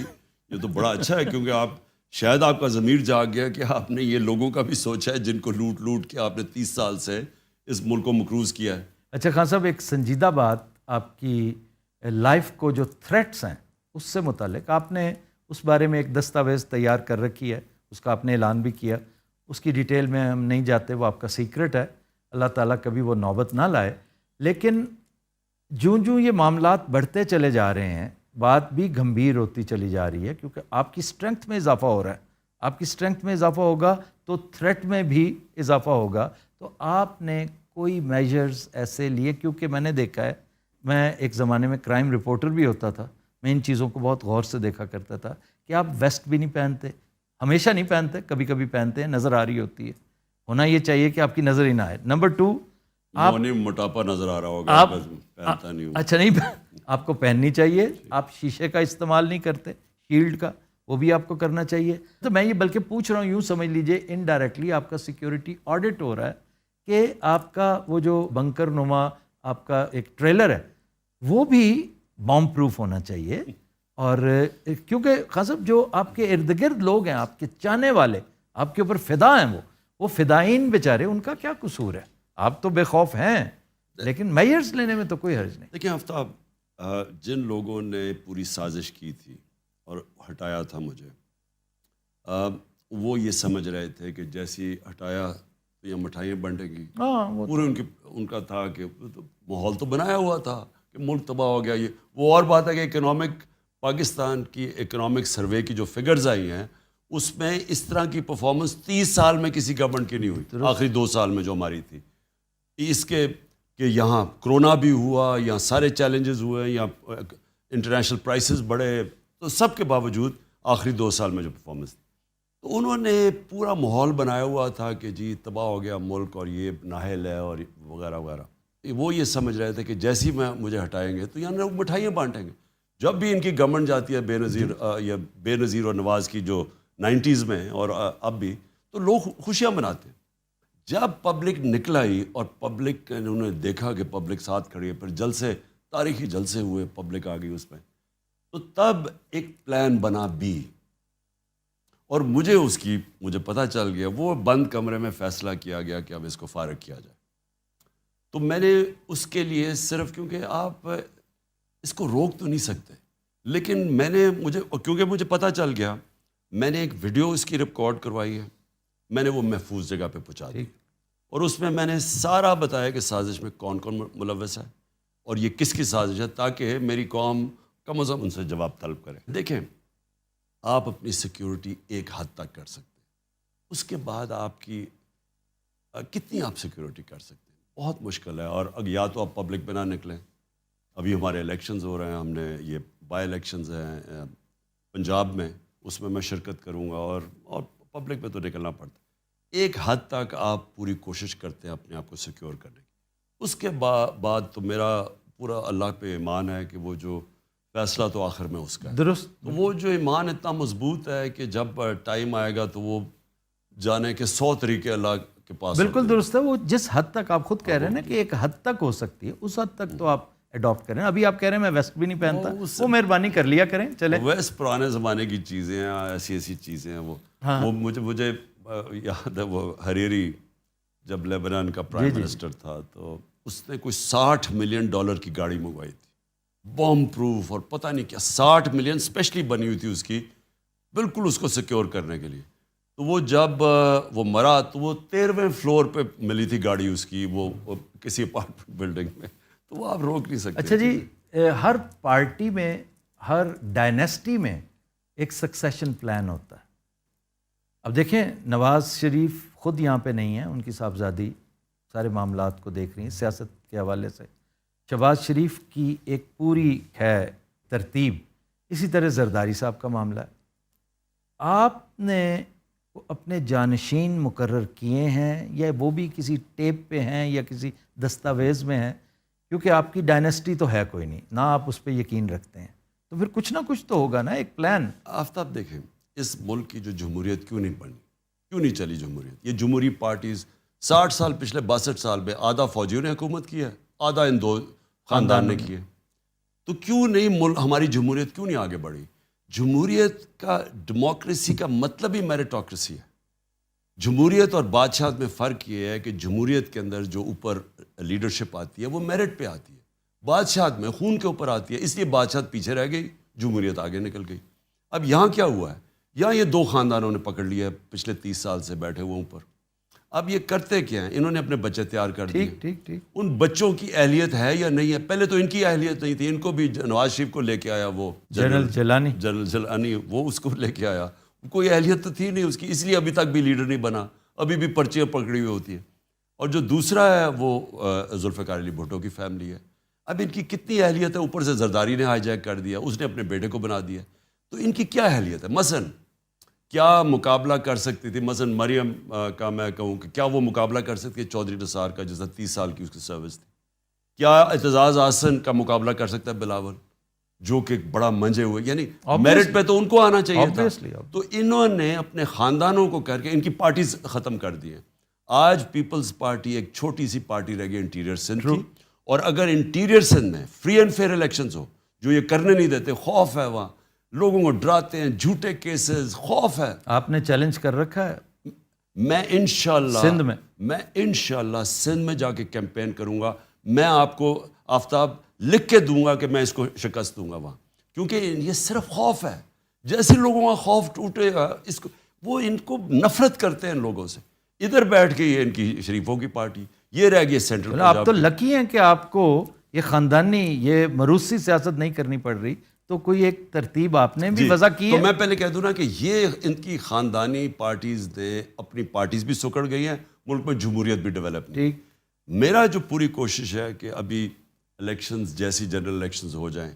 یہ تو بڑا اچھا ہے، کیونکہ آپ شاید آپ کا ضمیر جاگ گیا کہ آپ نے یہ لوگوں کا بھی سوچا ہے جن کو لوٹ لوٹ کے آپ نے 30 سال سے اس ملک کو مقروض کیا ہے۔ اچھا خان صاحب، ایک سنجیدہ بات آپ کی لائف کو جو تھریٹس ہیں اس سے متعلق، آپ نے اس بارے میں ایک دستاویز تیار کر رکھی ہے، اس کا آپ نے اعلان بھی کیا، اس کی ڈیٹیل میں ہم نہیں جاتے، وہ آپ کا سیکرٹ ہے، اللہ تعالیٰ کبھی وہ نوبت نہ لائے۔ لیکن جوں یہ معاملات بڑھتے چلے جا رہے ہیں، بات بھی گھمبیر ہوتی چلی جا رہی ہے، کیونکہ آپ کی اسٹرینتھ میں اضافہ ہو رہا ہے، آپ کی اسٹرینتھ میں اضافہ ہوگا تو تھریٹ میں بھی اضافہ ہوگا، تو آپ نے کوئی میجرز ایسے لیے؟ کیونکہ میں نے دیکھا ہے، میں ایک زمانے میں کرائم رپورٹر بھی ہوتا تھا، میں ان چیزوں کو بہت غور سے دیکھا کرتا تھا کہ آپ ویسٹ بھی نہیں پہنتے، ہمیشہ نہیں پہنتے، کبھی کبھی پہنتے ہیں، نظر آ رہی ہوتی ہے، ہونا یہ چاہیے کہ آپ کی نظر ہی نہ آئے۔ نمبر 2، آپ موٹاپا نظر آ رہا ہوگا، پہنتا نہیں ہوں۔ اچھا، نہیں، آپ کو پہننی چاہیے، آپ شیشے کا استعمال نہیں کرتے، شیلڈ کا، وہ بھی آپ کو کرنا چاہیے۔ تو میں یہ بلکہ پوچھ رہا ہوں، یوں سمجھ لیجئے انڈائریکٹلی آپ کا سیکیورٹی آڈٹ ہو رہا ہے کہ آپ کا وہ جو بنکر نما آپ کا ایک ٹریلر ہے وہ بھی بام پروف ہونا چاہیے۔ اور کیونکہ خان صاحب جو آپ کے ارد گرد لوگ ہیں، آپ کے چاہنے والے، آپ کے اوپر فدا ہیں، وہ فدائین بیچارے، ان کا کیا قصور ہے؟ آپ تو بے خوف ہیں، لیکن میئرز لینے میں تو کوئی حرج نہیں۔ دیکھیں آفتاب، جن لوگوں نے پوری سازش کی تھی اور ہٹایا تھا مجھے، وہ یہ سمجھ رہے تھے کہ جیسی ہٹایا تو یہ مٹھائیاں بنٹیں گی، پورے ان کا تھا کہ ماحول تو بنایا ہوا تھا کہ ملک تباہ ہو گیا۔ یہ وہ اور بات ہے کہ اکنامک پاکستان کی اکنامک سروے کی جو فگرز آئی ہیں اس میں اس طرح کی پرفارمنس 30 سال میں کسی گورنمنٹ کی نہیں ہوئی، آخری 2 سال میں جو ہماری تھی، اس کے کہ یہاں کرونا بھی ہوا، یہاں سارے چیلنجز ہوئے، یہاں انٹرنیشنل پرائسز بڑھے، تو سب کے باوجود آخری 2 سال میں جو پرفارمنس تھی، تو انہوں نے پورا ماحول بنایا ہوا تھا کہ جی تباہ ہو گیا ملک اور یہ نااہل ہے اور وغیرہ وغیرہ۔ وہ یہ سمجھ رہے تھے کہ جیسی میں مجھے ہٹائیں گے تو یہاں لوگ مٹھائیاں بانٹیں گے۔ جب بھی ان کی گورنمنٹ جاتی ہے بے نظیر اور نواز کی جو 90s میں اور اب بھی، تو لوگ خوشیاں مناتے ہیں۔ جب پبلک نکل آئی اور پبلک انہوں نے دیکھا کہ پبلک ساتھ کھڑی ہے، پھر جلسے، تاریخی جلسے ہوئے، پبلک آ گئی اس میں، تو تب ایک پلان بنا بی، اور مجھے پتہ چل گیا، وہ بند کمرے میں فیصلہ کیا گیا کہ اب اس کو فارغ کیا جائے۔ تو میں نے اس کے لیے صرف، کیونکہ آپ اس کو روک تو نہیں سکتے، لیکن کیونکہ مجھے پتہ چل گیا، میں نے ایک ویڈیو اس کی ریکارڈ کروائی ہے، میں نے وہ محفوظ جگہ پہ پہنچا دی، اور اس میں نے سارا بتایا کہ سازش میں کون کون ملوث ہے اور یہ کس کی سازش ہے، تاکہ میری قوم کم از کم ان سے جواب طلب کرے۔ دیکھیں، آپ اپنی سیکیورٹی ایک حد تک کر سکتے ہیں، اس کے بعد آپ کی کتنی آپ سیکیورٹی کر سکتے ہیں؟ بہت مشکل ہے. اور یا تو آپ پبلک میں نہ نکلیں. ابھی ہمارے الیکشنز ہو رہے ہیں, ہم نے یہ بائی الیکشنز ہیں پنجاب میں, اس میں شرکت کروں گا, اور پبلک میں تو نکلنا پڑتا ہے. ایک حد تک آپ پوری کوشش کرتے ہیں اپنے آپ کو سیکیور کرنے کی. اس کے بعد تو میرا پورا اللہ پہ ایمان ہے کہ وہ جو فیصلہ تو آخر میں اس کا ہے. درست. تو وہ جو ایمان اتنا مضبوط ہے کہ جب ٹائم آئے گا تو وہ جانے کے 100 طریقے اللہ کے پاس. بالکل درست ہے. وہ جس حد تک آپ خود کہہ رہے ہیں نا کہ ایک حد تک ہو سکتی ہے, اس حد تک تو آپ اڈاپٹ کریں. ابھی آپ کہہ رہے ہیں میں ویسٹ بھی نہیں پہنتا, وہ مہربانی کر لیا کریں. چلے ویسٹ پرانے زمانے کی چیزیں ہیں, ایسی چیزیں ہیں. وہ مجھے یاد ہے, وہ حریری جب لیبنان کا پرائم منسٹر تھا تو اس نے کوئی $60 ملین کی گاڑی منگوائی تھی, بام پروف اور پتہ نہیں کیا. 60 ملین اسپیشلی بنی ہوئی تھی اس کی, بالکل اس کو سیکیور کرنے کے لیے. تو وہ جب وہ مرا تو وہ 13ویں فلور پہ ملی تھی گاڑی اس کی, وہ کسی اپارٹمنٹ بلڈنگ میں. تو وہ آپ روک نہیں سکتے. اچھا جی, ہر پارٹی میں, ہر ڈائنیسٹی میں ایک سکسیشن پلان ہوتا ہے. اب دیکھیں نواز شریف خود یہاں پہ نہیں ہیں, ان کی صاحبزادی سارے معاملات کو دیکھ رہی ہیں سیاست کے حوالے سے. شہباز شریف کی ایک پوری ہے ترتیب. اسی طرح زرداری صاحب کا معاملہ ہے. آپ نے اپنے جانشین مقرر کیے ہیں یا وہ بھی کسی ٹیپ پہ ہیں یا کسی دستاویز میں ہیں؟ کیونکہ آپ کی ڈائنیسٹی تو ہے کوئی نہیں, نہ آپ اس پہ یقین رکھتے ہیں, تو پھر کچھ نہ کچھ تو ہوگا نا, ایک پلان. آفتاب دیکھیں, اس ملک کی جو جمہوریت کیوں نہیں بنی, کیوں نہیں چلی جمہوریت؟ یہ جمہوری پارٹیز 60 سال, پچھلے 62 سال میں آدھا فوجیوں نے حکومت کی ہے, آدھا ان دو خاندان نے کی ہے. تو کیوں نہیں ہماری جمہوریت کیوں نہیں آگے بڑھی؟ جمہوریت کا, ڈیموکریسی کا مطلب ہی میرٹوکریسی ہے. جمہوریت اور بادشاہت میں فرق یہ ہے کہ جمہوریت کے اندر جو اوپر لیڈرشپ آتی ہے وہ میرٹ پہ آتی ہے, بادشاہت میں خون کے اوپر آتی ہے. اس لیے بادشاہت پیچھے رہ گئی, جمہوریت آگے نکل گئی. اب یہاں کیا ہوا ہے, یہاں یہ 2 خاندانوں نے پکڑ لیا ہے, پچھلے 30 سال سے بیٹھے ہوئے اوپر. اب یہ کرتے کیا ہیں, انہوں نے اپنے بچے تیار کر دیے. ٹھیک. ان بچوں کی اہلیت ہے یا نہیں ہے؟ پہلے تو ان کی اہلیت نہیں تھی, ان کو بھی نواز شریف کو لے کے آیا وہ جنرل جیلانی, وہ اس کو لے کے آیا. کوئی اہلیت تو تھی نہیں اس کی, اس لیے ابھی تک بھی لیڈر نہیں بنا, ابھی بھی پرچیاں پکڑی ہوئی ہوتی ہیں. اور جو دوسرا ہے وہ ذوالفقار علی بھٹو کی فیملی ہے. اب ان کی کتنی اہلیت ہے؟ اوپر سے زرداری نے ہائی جیک کر دیا, اس نے اپنے بیٹے کو بنا دیا. تو ان کی کیا اہلیت ہے؟ مثلاً کیا مقابلہ کر سکتی تھی؟ مثلاً مریم کا میں کہوں کہ کیا وہ مقابلہ کر سکتی ہے چودھری نثار کا, جیسا 30 سال کی اس کی سروس تھی؟ کیا اعتزاز احسن کا مقابلہ کر سکتا ہے بلاول, جو کہ بڑا منجے ہوئے؟ یعنی میرٹ پہ تو ان کو آنا چاہیے تھا. تو انہوں نے اپنے خاندانوں کو کر کے ان کی پارٹیز ختم کر دی ہیں. آج پیپلز پارٹی ایک چھوٹی سی پارٹی رہ گئی انٹیریئر سندھ کی, اور اگر انٹیریئر سندھ میں فری اینڈ فیئر الیکشنز ہو, جو یہ کرنے نہیں دیتے, خوف ہے وہاں, لوگوں کو ڈراتے ہیں, جھوٹے کیسز, خوف ہے. آپ نے چیلنج کر رکھا ہے؟ میں انشاءاللہ سندھ سندھ میں جا کے کیمپین کروں گا. میں آپ کو آفتاب لکھ کے دوں گا کہ میں اس کو شکست دوں گا وہاں, کیونکہ یہ صرف خوف ہے. جیسے لوگوں کا خوف ٹوٹے گا, اس کو وہ ان کو نفرت کرتے ہیں ان لوگوں سے. ادھر بیٹھ کے یہ ان کی شریفوں کی پارٹی, یہ رہ گئی سینٹرل. آپ تو لکی ہیں کہ آپ کو یہ خاندانی, یہ مروسی سیاست نہیں کرنی پڑ رہی, تو کوئی ایک ترتیب آپ نے بھی وضع کی ہے. تو میں پہلے کہہ دوں نا کہ یہ ان کی خاندانی پارٹیز نے اپنی پارٹیز بھی سکڑ گئی ہیں, ملک میں جمہوریت بھی ڈیولپ نہیں. میرا جو پوری کوشش ہے کہ ابھی الیکشنز جیسی جنرل الیکشنز ہو جائیں,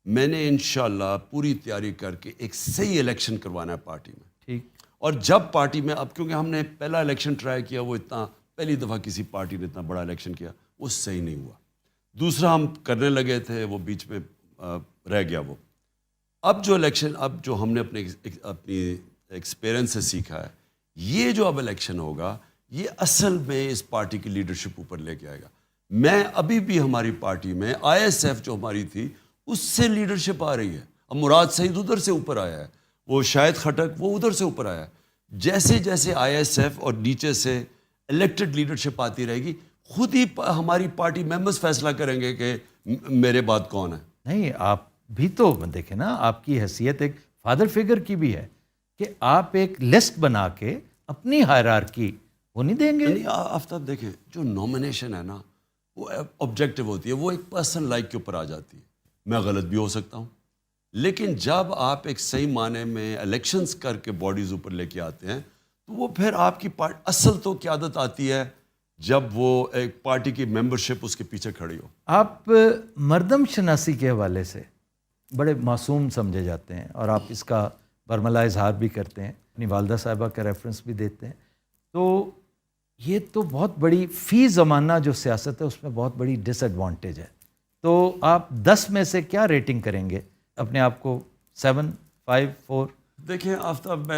میں نے انشاءاللہ پوری تیاری کر کے ایک صحیح الیکشن کروانا ہے پارٹی میں. اور جب پارٹی میں, اب کیونکہ ہم نے پہلا الیکشن ٹرائی کیا, وہ اتنا پہلی دفعہ کسی پارٹی نے اتنا بڑا الیکشن کیا, وہ صحیح نہیں ہوا. دوسرا ہم کرنے لگے تھے, وہ بیچ میں رہ گیا وہ. اب جو الیکشن, اب جو ہم نے اپنی ایکسپیرئنس سے سیکھا ہے, یہ جو اب الیکشن ہوگا, یہ اصل میں اس پارٹی کی لیڈرشپ اوپر لے کے آئے گا. میں ابھی بھی ہماری پارٹی میں ISF جو ہماری تھی, اس سے لیڈرشپ آ رہی ہے. اب مراد سعید ادھر سے اوپر آیا ہے, وہ شاہد خٹک وہ ادھر سے اوپر آیا ہے. جیسے جیسے ISF اور نیچے سے الیکٹڈ لیڈرشپ آتی رہے گی, خود ہی ہماری پارٹی ممبرز فیصلہ کریں گے کہ میرے بعد کون ہے. نہیں, آپ بھی تو دیکھیں نا, آپ کی حیثیت ایک فادر فگر کی بھی ہے کہ آپ ایک لسٹ بنا کے اپنی ہائرارکی وہ نہیں دیں گے. آفتاب دیکھیں, جو نومینیشن ہے نا وہ آبجیکٹیو ہوتی ہے, وہ ایک پرسن لائک کے اوپر آ جاتی ہے. میں غلط بھی ہو سکتا ہوں, لیکن جب آپ ایک صحیح معنی میں الیکشنز کر کے باڈیز اوپر لے کے آتے ہیں, تو وہ پھر آپ کی اصل تو قیادت آتی ہے جب وہ ایک پارٹی کی ممبرشپ اس کے پیچھے کھڑی ہو. آپ مردم شناسی کے حوالے سے بڑے معصوم سمجھے جاتے ہیں اور آپ اس کا برملا اظہار بھی کرتے ہیں, اپنی والدہ صاحبہ کا ریفرنس بھی دیتے ہیں. تو یہ تو بہت بڑی فی زمانہ جو سیاست ہے اس میں بہت بڑی ڈس ایڈوانٹیج ہے. تو آپ 10 میں سے کیا ریٹنگ کریں گے اپنے آپ کو؟ 7, 5, 4؟ دیکھیں آفتاب,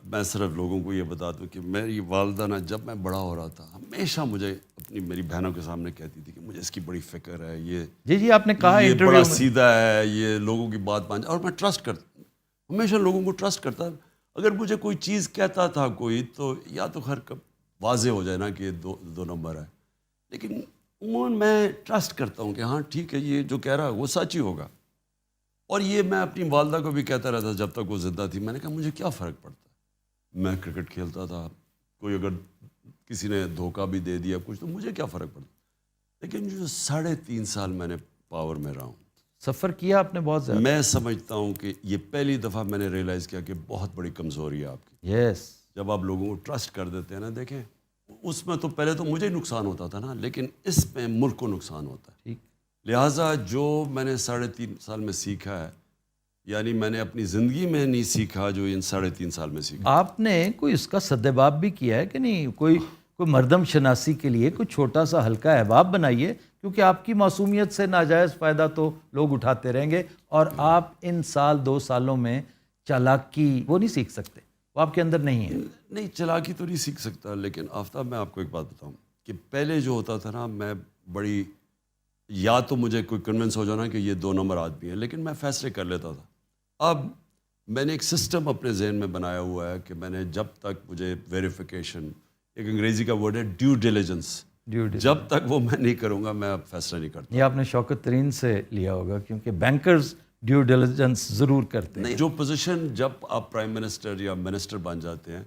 میں صرف لوگوں کو یہ بتا دوں کہ میری والدہ نا جب میں بڑا ہو رہا تھا ہمیشہ مجھے میری بہنوں کے سامنے کہتی تھی کہ مجھے اس کی بڑی فکر ہے, یہ جی آپ نے کہا یہ انٹرویو بڑا میں. سیدھا ہے, یہ لوگوں کی بات مان, اور میں ٹرسٹ کرتا, ہمیشہ لوگوں کو ٹرسٹ کرتا. اگر مجھے کوئی چیز کہتا تھا کوئی, تو یا تو خیر واضح ہو جائے نا کہ دو نمبر ہے, لیکن عموماً میں ٹرسٹ کرتا ہوں کہ ہاں ٹھیک ہے, یہ جو کہہ رہا ہے وہ سچ ہی ہوگا. اور یہ میں اپنی والدہ کو بھی کہتا رہتا جب تک وہ زندہ تھی. میں نے کہا مجھے کیا فرق پڑتا ہے, میں کرکٹ کھیلتا تھا, کوئی اگر کسی نے دھوکہ بھی دے دیا کچھ تو مجھے کیا فرق پڑتا. لیکن جو 3.5 سال میں نے پاور میں رہا ہوں, سفر کیا آپ نے بہت زیادہ. میں سمجھتا ہوں کہ یہ پہلی دفعہ میں نے ریئلائز کیا کہ بہت بڑی کمزوری ہے آپ کی. یس. جب آپ لوگوں کو ٹرسٹ کر دیتے ہیں نا, دیکھیں اس میں تو پہلے تو مجھے نقصان ہوتا تھا نا, لیکن اس میں ملک کو نقصان ہوتا ہے. ٹھیک. لہٰذا جو میں نے 3.5 سال میں سیکھا ہے, یعنی میں نے اپنی زندگی میں نہیں سیکھا جو ان 3.5 سال میں سیکھا. آپ نے کوئی اس کا سدباب بھی کیا ہے کہ نہیں؟ کوئی مردم شناسی کے لیے کوئی چھوٹا سا ہلکا احباب بنائیے, کیونکہ آپ کی معصومیت سے ناجائز فائدہ تو لوگ اٹھاتے رہیں گے, اور آپ ان 2 سالوں میں چالاکی وہ نہیں سیکھ سکتے, وہ آپ کے اندر نہیں ہے. نہیں, چلاکی تو نہیں سیکھ سکتا, لیکن آفتاب میں آپ کو ایک بات بتاؤں کہ پہلے جو ہوتا تھا نا, میں بڑی, یا تو مجھے کوئی کنونس ہو جانا کہ یہ 2 نمبر آدمی ہے, لیکن میں فیصلے کر لیتا تھا. اب میں نے ایک سسٹم اپنے ذہن میں بنایا ہوا ہے کہ میں نے جب تک مجھے ویریفیکیشن, ایک انگریزی کا ورڈ ہے ڈیو ڈیلیجنس, جب تک وہ میں نہیں کروں گا میں اب فیصلہ نہیں کرتا. یہ آپ نے شوکت ترین سے لیا ہوگا, کیونکہ بینکرز ڈیو ڈیلیجنس ضرور کرتے ہیں. نہیں, جو پوزیشن جب آپ پرائم منسٹر یا منسٹر بن جاتے ہیں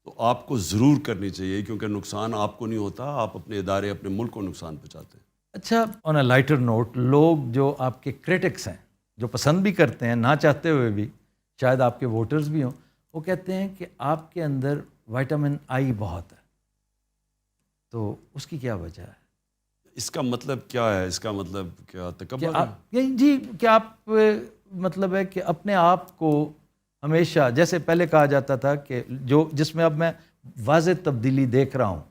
تو آپ کو ضرور کرنی چاہیے, کیونکہ نقصان آپ کو نہیں ہوتا, آپ اپنے ادارے اپنے ملک کو نقصان پہنچاتے ہیں. اچھا, آن اے لائٹر نوٹ, لوگ جو آپ کے کرٹکس ہیں, جو پسند بھی کرتے ہیں نہ چاہتے ہوئے بھی, شاید آپ کے ووٹرز بھی ہوں, وہ کہتے ہیں کہ آپ کے اندر وائٹامن آئی بہت ہے. تو اس کی کیا وجہ ہے؟ اس کا مطلب کیا ہے؟ اس کا مطلب کیا تکبر ہے؟ جی, کیا آپ مطلب ہے کہ اپنے آپ کو ہمیشہ, جیسے پہلے کہا جاتا تھا کہ جس میں اب میں واضح تبدیلی دیکھ رہا ہوں,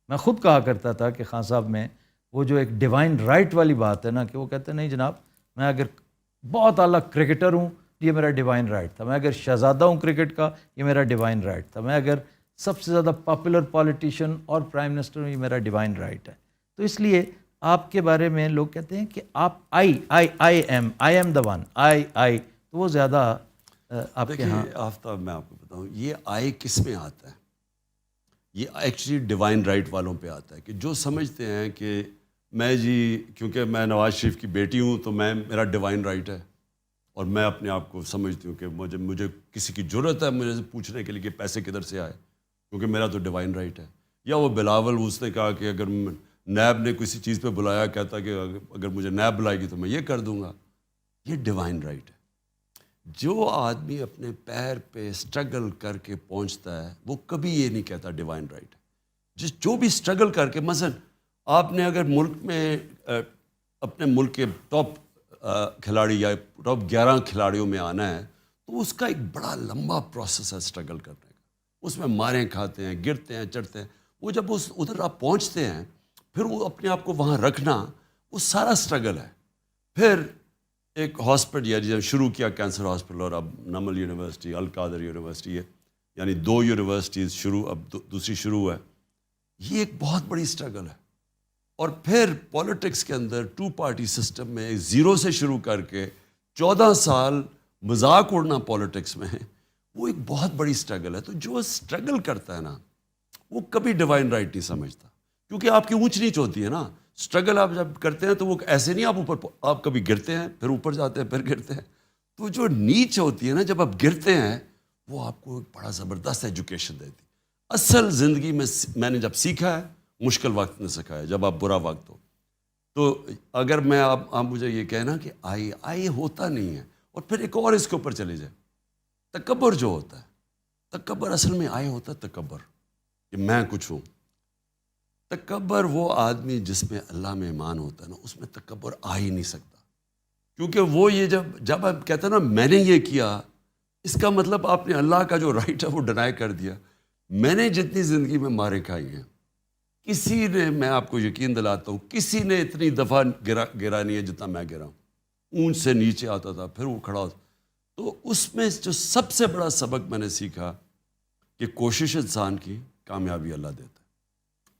میں خود کہا کرتا تھا کہ خان صاحب میں وہ جو ایک ڈیوائن رائٹ والی بات ہے نا, کہ وہ کہتے ہیں نہیں جناب, میں اگر بہت اعلیٰ کرکٹر ہوں یہ میرا ڈیوائن رائٹ تھا, میں اگر شہزادہ ہوں کرکٹ کا یہ میرا ڈیوائن رائٹ تھا, میں اگر سب سے زیادہ پاپولر پالیٹیشین اور پرائم منسٹر ہوں یہ میرا ڈیوائن رائٹ ہے. تو اس لیے آپ کے بارے میں لوگ کہتے ہیں کہ آپ آئی ایم دا ون, آئی, تو وہ زیادہ آپ کے ہاں. آفتاب میں آپ کو بتاؤں, یہ آئی کس میں آتا ہے؟ یہ ایکچولی ڈیوائن رائٹ والوں پہ آتا ہے, کہ جو سمجھتے ہیں کہ میں جی کیونکہ میں نواز شریف کی بیٹی ہوں تو میرا ڈیوائن رائٹ ہے, اور میں اپنے آپ کو سمجھتی ہوں کہ مجھے کسی کی ضرورت ہے مجھے پوچھنے کے لیے کہ پیسے کدھر سے آئے, کیونکہ میرا تو ڈیوائن رائٹ ہے. یا وہ بلاول, اس نے کہا کہ اگر نیب نے کسی چیز پہ بلایا, کہتا کہ اگر مجھے نیب بلائے گی تو میں یہ کر دوں گا. یہ ڈیوائن رائٹ ہے. جو آدمی اپنے پیر پہ اسٹرگل کر کے پہنچتا ہے وہ کبھی یہ نہیں کہتا ڈیوائن رائٹ ہے. جو بھی اسٹرگل کر کے, مثلا آپ نے اگر ملک میں اپنے ملک کے ٹاپ کھلاڑی یا ٹاپ 11 کھلاڑیوں میں آنا ہے تو اس کا ایک بڑا لمبا پروسیس ہے اسٹرگل کرنے کا. اس میں ماریں کھاتے ہیں, گرتے ہیں, چڑھتے ہیں. وہ جب ادھر آپ پہنچتے ہیں پھر وہ اپنے آپ کو وہاں رکھنا وہ سارا اسٹرگل ہے. پھر ایک ہاسپٹل, یا جب شروع کیا کینسر ہاسپٹل, اور اب نمل یونیورسٹی, القادر یونیورسٹی ہے, یعنی 2 یونیورسٹیز شروع, اب دوسری شروع ہے. یہ ایک بہت بڑی اسٹرگل ہے. اور پھر پولیٹکس کے اندر 2 پارٹی سسٹم میں 0 سے شروع کر کے 14 سال مذاق اڑنا پولیٹکس میں, وہ ایک بہت بڑی اسٹرگل ہے. تو جو اسٹرگل کرتا ہے نا وہ کبھی ڈیوائن رائٹ نہیں سمجھتا, کیونکہ آپ کی اونچ نیچ ہوتی ہے نا. اسٹرگل آپ جب کرتے ہیں تو وہ ایسے نہیں, آپ اوپر, آپ کبھی گرتے ہیں پھر اوپر جاتے ہیں پھر گرتے ہیں. تو جو نیچ ہوتی ہے نا جب آپ گرتے ہیں وہ آپ کو ایک بڑا زبردست ایجوکیشن دیتی. اصل زندگی میں نے جب سیکھا ہے مشکل وقت نے سکھایا, جب آپ برا وقت ہو. تو اگر میں آپ مجھے یہ کہنا کہ آئی ہوتا نہیں ہے. اور پھر ایک اور اس کے اوپر چلے جائے, تکبر جو ہوتا ہے, تکبر اصل میں آئے ہوتا ہے تکبر کہ میں کچھ ہوں. تکبر وہ آدمی جس میں اللہ میں ایمان ہوتا ہے نا, اس میں تکبر آ ہی نہیں سکتا. کیونکہ وہ یہ جب آپ کہتے ہیں نا میں نے یہ کیا, اس کا مطلب آپ نے اللہ کا جو رائٹ ہے وہ ڈینائی کر دیا. میں نے جتنی زندگی میں مارے کھائی ہیں, کسی نے, میں آپ کو یقین دلاتا ہوں, کسی نے اتنی دفعہ گرا نہیں ہے جتنا میں گرا ہوں. اونچ سے نیچے آتا تھا, پھر وہ کھڑا ہوتا. تو اس میں جو سب سے بڑا سبق میں نے سیکھا کہ کوشش انسان کی, کامیابی اللہ دیتا ہے.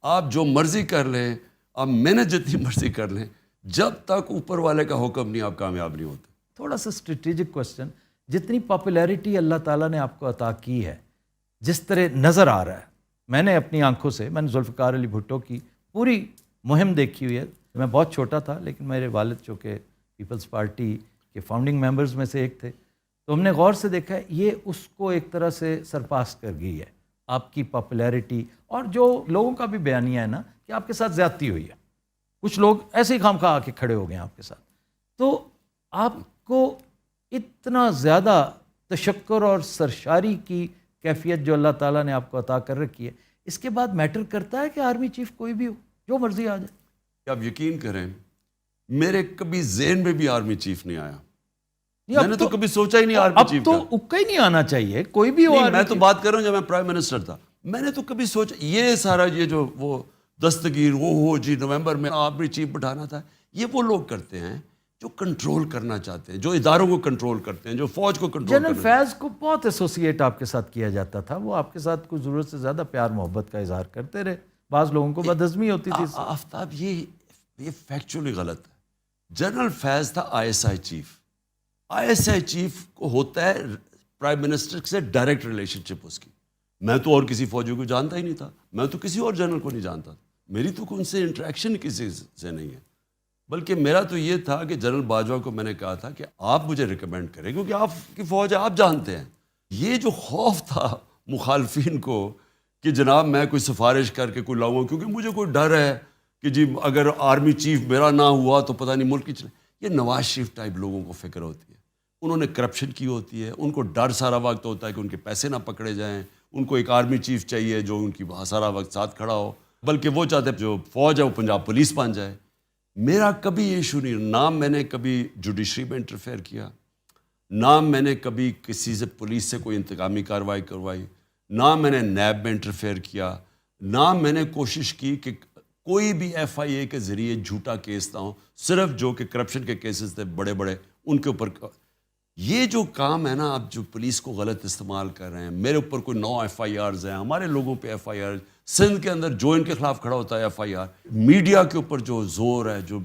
آپ جو مرضی کر لیں, آپ محنت جتنی مرضی کر لیں, جب تک اوپر والے کا حکم نہیں آپ کامیاب نہیں ہوتے. تھوڑا سا اسٹریٹجک کوشچن, جتنی پاپولیرٹی اللہ تعالیٰ نے آپ کو عطا کی ہے, جس طرح نظر آ رہا ہے, میں نے اپنی آنکھوں سے, میں نے ذوالفقار علی بھٹو کی پوری مہم دیکھی ہوئی ہے. میں بہت چھوٹا تھا لیکن میرے والد چونکہ پیپلز پارٹی کے فاؤنڈنگ ممبرز میں سے ایک تھے, تو ہم نے غور سے دیکھا ہے یہ اس کو ایک طرح سے سرپاس کر گئی ہے آپ کی پاپولیرٹی. اور جو لوگوں کا بھی بیانیہ ہے نا کہ آپ کے ساتھ زیادتی ہوئی ہے, کچھ لوگ ایسے ہی خام خواہ آ کے کھڑے ہو گئے ہیں آپ کے ساتھ, تو آپ کو اتنا زیادہ تشکر اور سرشاری کی کیفیت جو اللہ تعالیٰ نے آپ کو عطا کر رکھی ہے, اس کے بعد میٹر کرتا ہے کہ آرمی چیف کوئی بھی ہو, جو مرضی آ جائے. آپ یقین کریں, میرے کبھی ذہن میں بھی آرمی چیف نہیں آیا. میں نے تو کبھی سوچا ہی نہیں آرمی چیف کا. اب تو اکا ہی نہیں آنا چاہیے, کوئی بھی ہو. میں تو بات کر رہا ہوں جب میں پرائم منسٹر تھا, میں نے تو کبھی سوچا یہ سارا یہ جو وہ دستگیر وہ ہو جی نومبر میں آرمی چیف بٹھانا تھا, یہ وہ لوگ کرتے ہیں جو کنٹرول کرنا چاہتے ہیں, جو اداروں کو کنٹرول کرتے ہیں, جو فوج کو کنٹرول کرتے ہیں. جنرل فیض کو بہت ایسوسیٹ آپ کے ساتھ کیا جاتا تھا, وہ آپ کے ساتھ کوئی ضرورت سے زیادہ پیار محبت کا اظہار کرتے رہے, بعض لوگوں کو بدہضمی ہوتی تھی. آفتاب یہ فیکچولی غلط ہے. جنرل فیض تھا I S I chief. I S I chief کو ہوتا ہے پرائم منسٹر سے ڈائریکٹ ریلیشن شپ اس کی. میں تو اور کسی فوجی کو جانتا ہی نہیں تھا, میں تو کسی اور جنرل کو نہیں جانتا تھا, میری تو ان سے انٹریکشن کسی سے نہیں ہے. بلکہ میرا تو یہ تھا کہ جنرل باجوہ کو میں نے کہا تھا کہ آپ مجھے ریکمینڈ کریں کیونکہ آپ کی فوج ہے, آپ جانتے ہیں. یہ جو خوف تھا مخالفین کو کہ جناب میں کوئی سفارش کر کے کوئی لاؤں گا, کیونکہ مجھے کوئی ڈر ہے کہ جی اگر آرمی چیف میرا نہ ہوا تو پتہ نہیں ملک کی چلے. یہ نواز شریف ٹائپ لوگوں کو فکر ہوتی ہے, انہوں نے کرپشن کی ہوتی ہے, ان کو ڈر سارا وقت ہوتا ہے کہ ان کے پیسے نہ پکڑے جائیں, ان کو ایک آرمی چیف چاہیے جو ان کی سارا وقت ساتھ کھڑا ہو, بلکہ وہ چاہتے ہیں جو فوج ہے وہ پنجاب پولیس بن جائے. میرا کبھی یہ ایشو نہیں, نہ میں نے کبھی جوڈیشری میں انٹرفیئر کیا, نہ میں نے کبھی کسی سے پولیس سے کوئی انتقامی کارروائی کروائی, نہ میں نے نیب میں انٹرفیئر کیا, نہ میں نے کوشش کی کہ کوئی بھی ایف آئی اے کے ذریعے جھوٹا کیس نہ ہو, صرف جو کہ کرپشن کے کیسز تھے بڑے بڑے ان کے اوپر. یہ جو کام ہے نا آپ جو پولیس کو غلط استعمال کر رہے ہیں, میرے اوپر کوئی 9 ایف آئی آرز ہیں, ہمارے لوگوں پہ ایف آئی آر, سندھ کے اندر جو ان کے خلاف کھڑا ہوتا ہے ایف آئی آر, میڈیا کے اوپر جو زور ہے, جو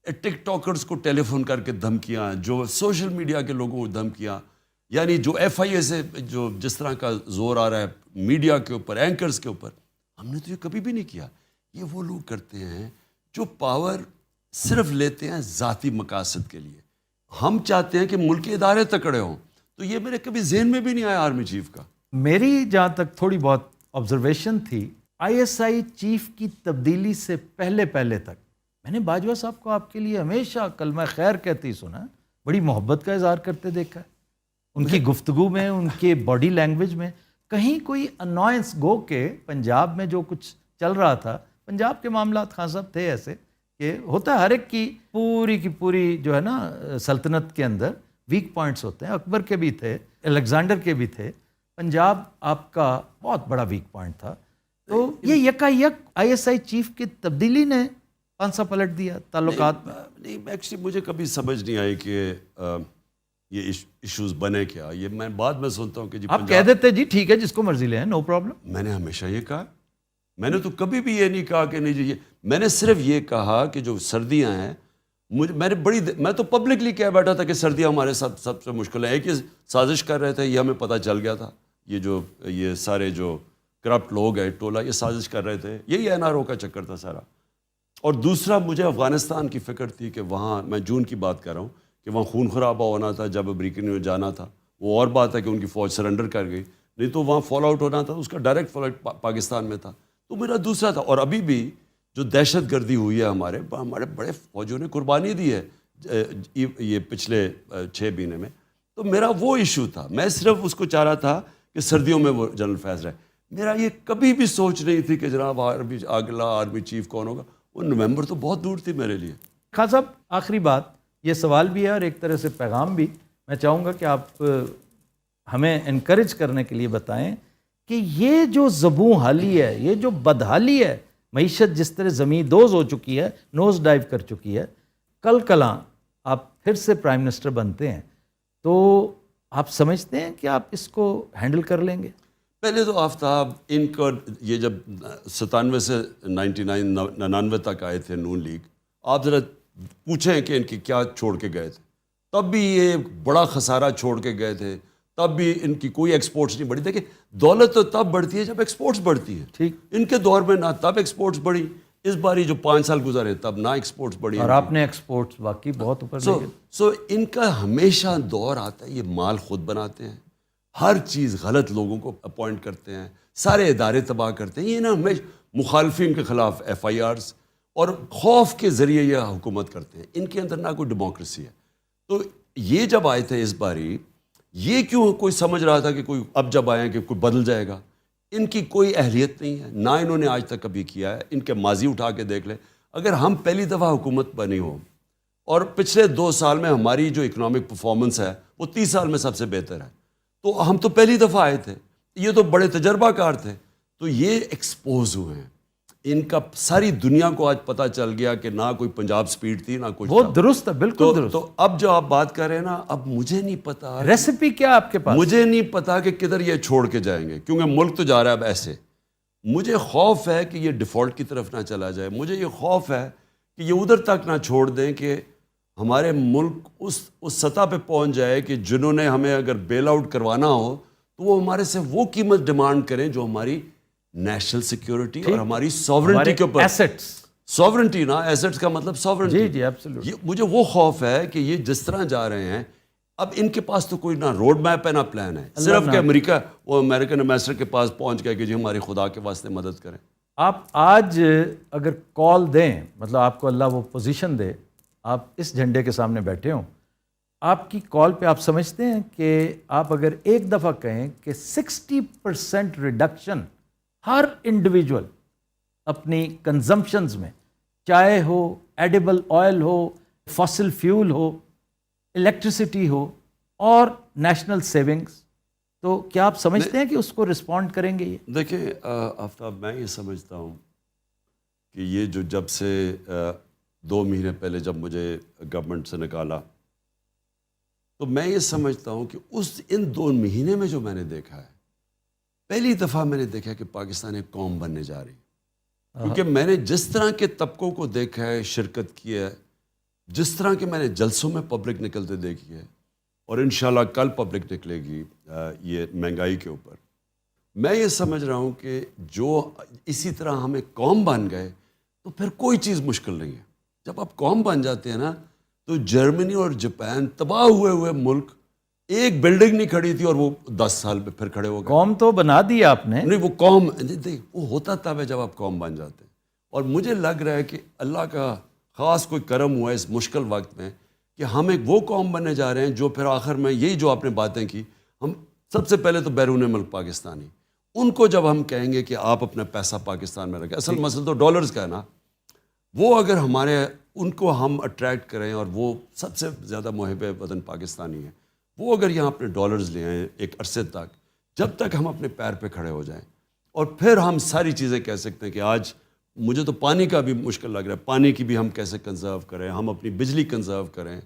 ٹک ٹاکرز کو ٹیلی فون کر کے دھمکیاں, جو سوشل میڈیا کے لوگوں کو دھمکیاں, یعنی جو ایف آئی اے سے جو جس طرح کا زور آ رہا ہے میڈیا کے اوپر, اینکرز کے اوپر, ہم نے تو یہ کبھی بھی نہیں کیا. یہ وہ لوگ کرتے ہیں جو پاور صرف لیتے ہیں ذاتی مقاصد کے لیے. ہم چاہتے ہیں کہ ملک کے ادارے تکڑے ہوں, تو یہ میرے کبھی ذہن میں بھی نہیں آیا آرمی چیف کا. میری جہاں تک تھوڑی بہت آبزرویشن تھی, آئی ایس آئی چیف کی تبدیلی سے پہلے تک میں نے باجوہ صاحب کو آپ کے لیے ہمیشہ کلمہ خیر کہتے سنا ہے, بڑی محبت کا اظہار کرتے دیکھا ہے. ان کی گفتگو میں, ان کے باڈی لینگویج میں کہیں کوئی انوائنس, گو کہ پنجاب میں جو کچھ چل رہا تھا, پنجاب کے معاملات خان صاحب تھے ایسے کہ ہوتا ہے ہر ایک کی پوری جو ہے نا سلطنت کے اندر ویک پوائنٹس ہوتے ہیں. اکبر کے بھی تھے, الیگزینڈر کے بھی تھے, پنجاب آپ کا بہت بڑا ویک پوائنٹ تھا. تو یہ یکایک آئی ایس آئی چیف کی تبدیلی نے پانسا پلٹ دیا تعلقات میں. نہیں, ایکچولی مجھے کبھی سمجھ نہیں آئی کہ یہ ایشوز بنے کیا. یہ میں بعد میں سنتا ہوں کہ جی آپ کہہ دیتے جی ٹھیک ہے جس کو مرضی لیں, نو پرابلم. میں نے ہمیشہ یہ کہا, میں نے تو کبھی بھی یہ نہیں کہا کہ نہیں جی, میں نے صرف یہ کہا کہ جو سردیاں ہیں میں تو پبلکلی کہہ بیٹھا تھا کہ سردیاں ہمارے ساتھ سب سے مشکل ہیں. ایک یہ سازش کر رہے تھے, یہ ہمیں پتہ چل گیا تھا, یہ سارے جو کرپٹ لوگ ہیں ٹولہ, یہ سازش کر رہے تھے, یہی این آر او کا چکر تھا سارا. اور دوسرا مجھے افغانستان کی فکر تھی کہ وہاں, میں جون کی بات کر رہا ہوں, کہ وہاں خون خرابہ ہونا تھا. جب امریکن میں جانا تھا, وہ اور بات ہے کہ ان کی فوج سرنڈر کر گئی, نہیں تو وہاں فال آؤٹ ہونا تھا, اس کا ڈائریکٹ فال آؤٹ پاکستان میں تھا. تو میرا دوسرا تھا. اور ابھی بھی جو دہشت گردی ہوئی ہے, ہمارے بڑے فوجیوں نے قربانی دی ہے یہ پچھلے 6 مہینے میں, تو میرا وہ ایشو تھا. میں صرف اس کو چاہ رہا تھا کہ سردیوں میں وہ جنرل فیض رہے. میرا یہ کبھی بھی سوچ نہیں تھی کہ جناب اگلا آرمی چیف کون ہوگا. وہ نومبر تو بہت دور تھی میرے لیے. خان صاحب آخری بات، یہ سوال بھی ہے اور ایک طرح سے پیغام بھی. میں چاہوں گا کہ آپ ہمیں انکریج کرنے کے لیے بتائیں کہ یہ جو زبوں حالی ہے، یہ جو بدحالی ہے، معیشت جس طرح زمین دوز ہو چکی ہے، نوز ڈائیو کر چکی ہے، کل کلاں آپ پھر سے پرائم منسٹر بنتے ہیں تو آپ سمجھتے ہیں کہ آپ اس کو ہینڈل کر لیں گے؟ پہلے تو آفتاب ان کو یہ جب 97 سے 99 تک آئے تھے نون لیگ، آپ ذرا پوچھیں کہ ان کی کیا چھوڑ کے گئے تھے. تب بھی یہ بڑا خسارہ چھوڑ کے گئے تھے، تب بھی ان کی کوئی ایکسپورٹس نہیں بڑھی. دیکھیں دولت تو تب بڑھتی ہے جب ایکسپورٹس بڑھتی ہے. ٹھیک. ان کے دور میں نہ تب ایکسپورٹس بڑھی، اس باری جو 5 سال گزرے تب نہ ایکسپورٹس بڑھی. اور آپ نے ایکسپورٹس واقعی بہت اوپر لے گئے. سو ان کا ہمیشہ دور آتا ہے یہ مال خود بناتے ہیں، ہر چیز غلط لوگوں کو اپوائنٹ کرتے ہیں، سارے ادارے تباہ کرتے ہیں. یہ نا ہمیشہ مخالفین کے خلاف FIRs اور خوف کے ذریعے یہ حکومت کرتے ہیں. ان کے اندر نہ کوئی ڈیموکریسی ہے. تو یہ جب آئے تھے اس باری، یہ کیوں کوئی سمجھ رہا تھا کہ کوئی اب جب آئے کہ کوئی بدل جائے گا؟ ان کی کوئی اہلیت نہیں ہے، نہ انہوں نے آج تک کبھی کیا ہے. ان کے ماضی اٹھا کے دیکھ لیں. اگر ہم پہلی دفعہ حکومت بنی ہو اور پچھلے 2 سال میں ہماری جو اکنامک پرفارمنس ہے وہ 30 سال میں سب سے بہتر ہے، تو ہم تو پہلی دفعہ آئے تھے، یہ تو بڑے تجربہ کار تھے. تو یہ ایکسپوز ہوئے ہیں. ان کا ساری دنیا کو آج پتہ چل گیا کہ نہ کوئی پنجاب سپیڈ تھی نہ کچھ. وہ درست ہے، بالکل درست. تو اب جو آپ بات کر رہے ہیں نا، اب مجھے نہیں پتا ریسیپی کیا آپ کے پاس؟ مجھے نہیں پتا کہ کدھر یہ چھوڑ کے جائیں گے، کیونکہ ملک تو جا رہا ہے اب ایسے. مجھے خوف ہے کہ یہ ڈیفالٹ کی طرف نہ چلا جائے. مجھے یہ خوف ہے کہ یہ ادھر تک نہ چھوڑ دیں کہ ہمارے ملک اس سطح پہ پہنچ جائے کہ جنہوں نے ہمیں اگر بیل آؤٹ کروانا ہو تو وہ ہمارے سے وہ قیمت ڈیمانڈ کریں جو ہماری نیشنل سیکیورٹی اور ہماری ساورنٹی کے اوپر. ایسٹس، ساورنٹی نا، ایسٹس کا مطلب ساورنٹی. جی جی ایبسلیوٹ. مجھے وہ خوف ہے کہ یہ جس طرح جا رہے ہیں اب ان کے پاس تو کوئی نہ روڈ میپ ہے نہ پلان ہے. صرف کہ امریکہ وہ امریکن ایمبیسڈر کے پاس پہنچ گیا کہ جی ہماری خدا کے واسطے مدد کریں. آپ آج اگر کال دیں، مطلب آپ کو اللہ وہ پوزیشن دے، آپ اس جھنڈے کے سامنے بیٹھے ہوں، آپ کی کال پہ آپ سمجھتے ہیں کہ آپ اگر ایک دفعہ کہیں کہ 60% ریڈکشن ہر انڈیویجول اپنی کنزمپشنز میں، چائے ہو، ایڈیبل آئل ہو، فاسل فیول ہو، الیکٹریسٹی ہو اور نیشنل سیونگز، تو کیا آپ سمجھتے ہیں کہ اس کو رسپونڈ کریں گے؟ یہ دیکھیں آفتاب، میں یہ سمجھتا ہوں کہ یہ جو جب سے 2 مہینے پہلے جب مجھے گورنمنٹ سے نکالا، تو میں یہ سمجھتا ہوں کہ ان 2 مہینے میں جو میں نے دیکھا ہے، پہلی دفعہ میں نے دیکھا کہ پاکستان ایک قوم بننے جا رہی. کیونکہ میں نے جس طرح کے طبقوں کو دیکھا ہے، شرکت کی ہے، جس طرح کے میں نے جلسوں میں پبلک نکلتے دیکھی ہے، اور انشاءاللہ کل پبلک نکلے گی یہ مہنگائی کے اوپر، میں یہ سمجھ رہا ہوں کہ جو اسی طرح ہم ایک قوم بن گئے تو پھر کوئی چیز مشکل نہیں ہے. جب آپ قوم بن جاتے ہیں نا، تو جرمنی اور جاپان تباہ ہوئے ملک، ایک بلڈنگ نہیں کھڑی تھی اور وہ 10 سال پہ پھر کھڑے ہو گئے. قوم تو بنا دی آپ نے. نہیں، وہ قوم وہ ہوتا تب ہے جب آپ قوم بن جاتے ہیں. اور مجھے لگ رہا ہے کہ اللہ کا خاص کوئی کرم ہوا ہے اس مشکل وقت میں کہ ہم ایک وہ قوم بننے جا رہے ہیں جو پھر آخر میں یہی جو آپ نے باتیں کی، ہم سب سے پہلے تو بیرون ملک پاکستانی، ان کو جب ہم کہیں گے کہ آپ اپنا پیسہ پاکستان میں رکھیں، اصل مسئلہ تو ڈالرز کا ہے نا، وہ اگر ہمارے ان کو ہم اٹریکٹ کریں، اور وہ سب سے زیادہ محب وطن پاکستانی ہیں، وہ اگر یہاں اپنے ڈالرز لے آئیں ایک عرصے تک، جب تک ہم اپنے پیر پہ کھڑے ہو جائیں، اور پھر ہم ساری چیزیں کہہ سکتے ہیں کہ آج مجھے تو پانی کا بھی مشکل لگ رہا ہے، پانی کی بھی ہم کیسے کنزرو کریں، ہم اپنی بجلی کنزرو کریں.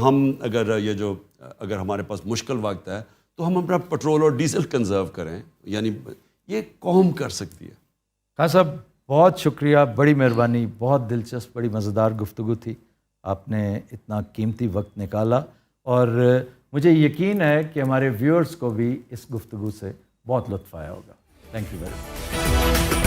ہم اگر ہمارے پاس مشکل وقت ہے تو ہم اپنا پٹرول اور ڈیزل کنزرو کریں. یعنی یہ قوم کر سکتی ہے. خان صاحب بہت شکریہ، بڑی مہربانی، بہت دلچسپ، بڑی مزیدار گفتگو تھی. آپ نے اتنا قیمتی وقت نکالا اور مجھے یقین ہے کہ ہمارے ویورز کو بھی اس گفتگو سے بہت لطف آیا ہوگا. Thank you very much.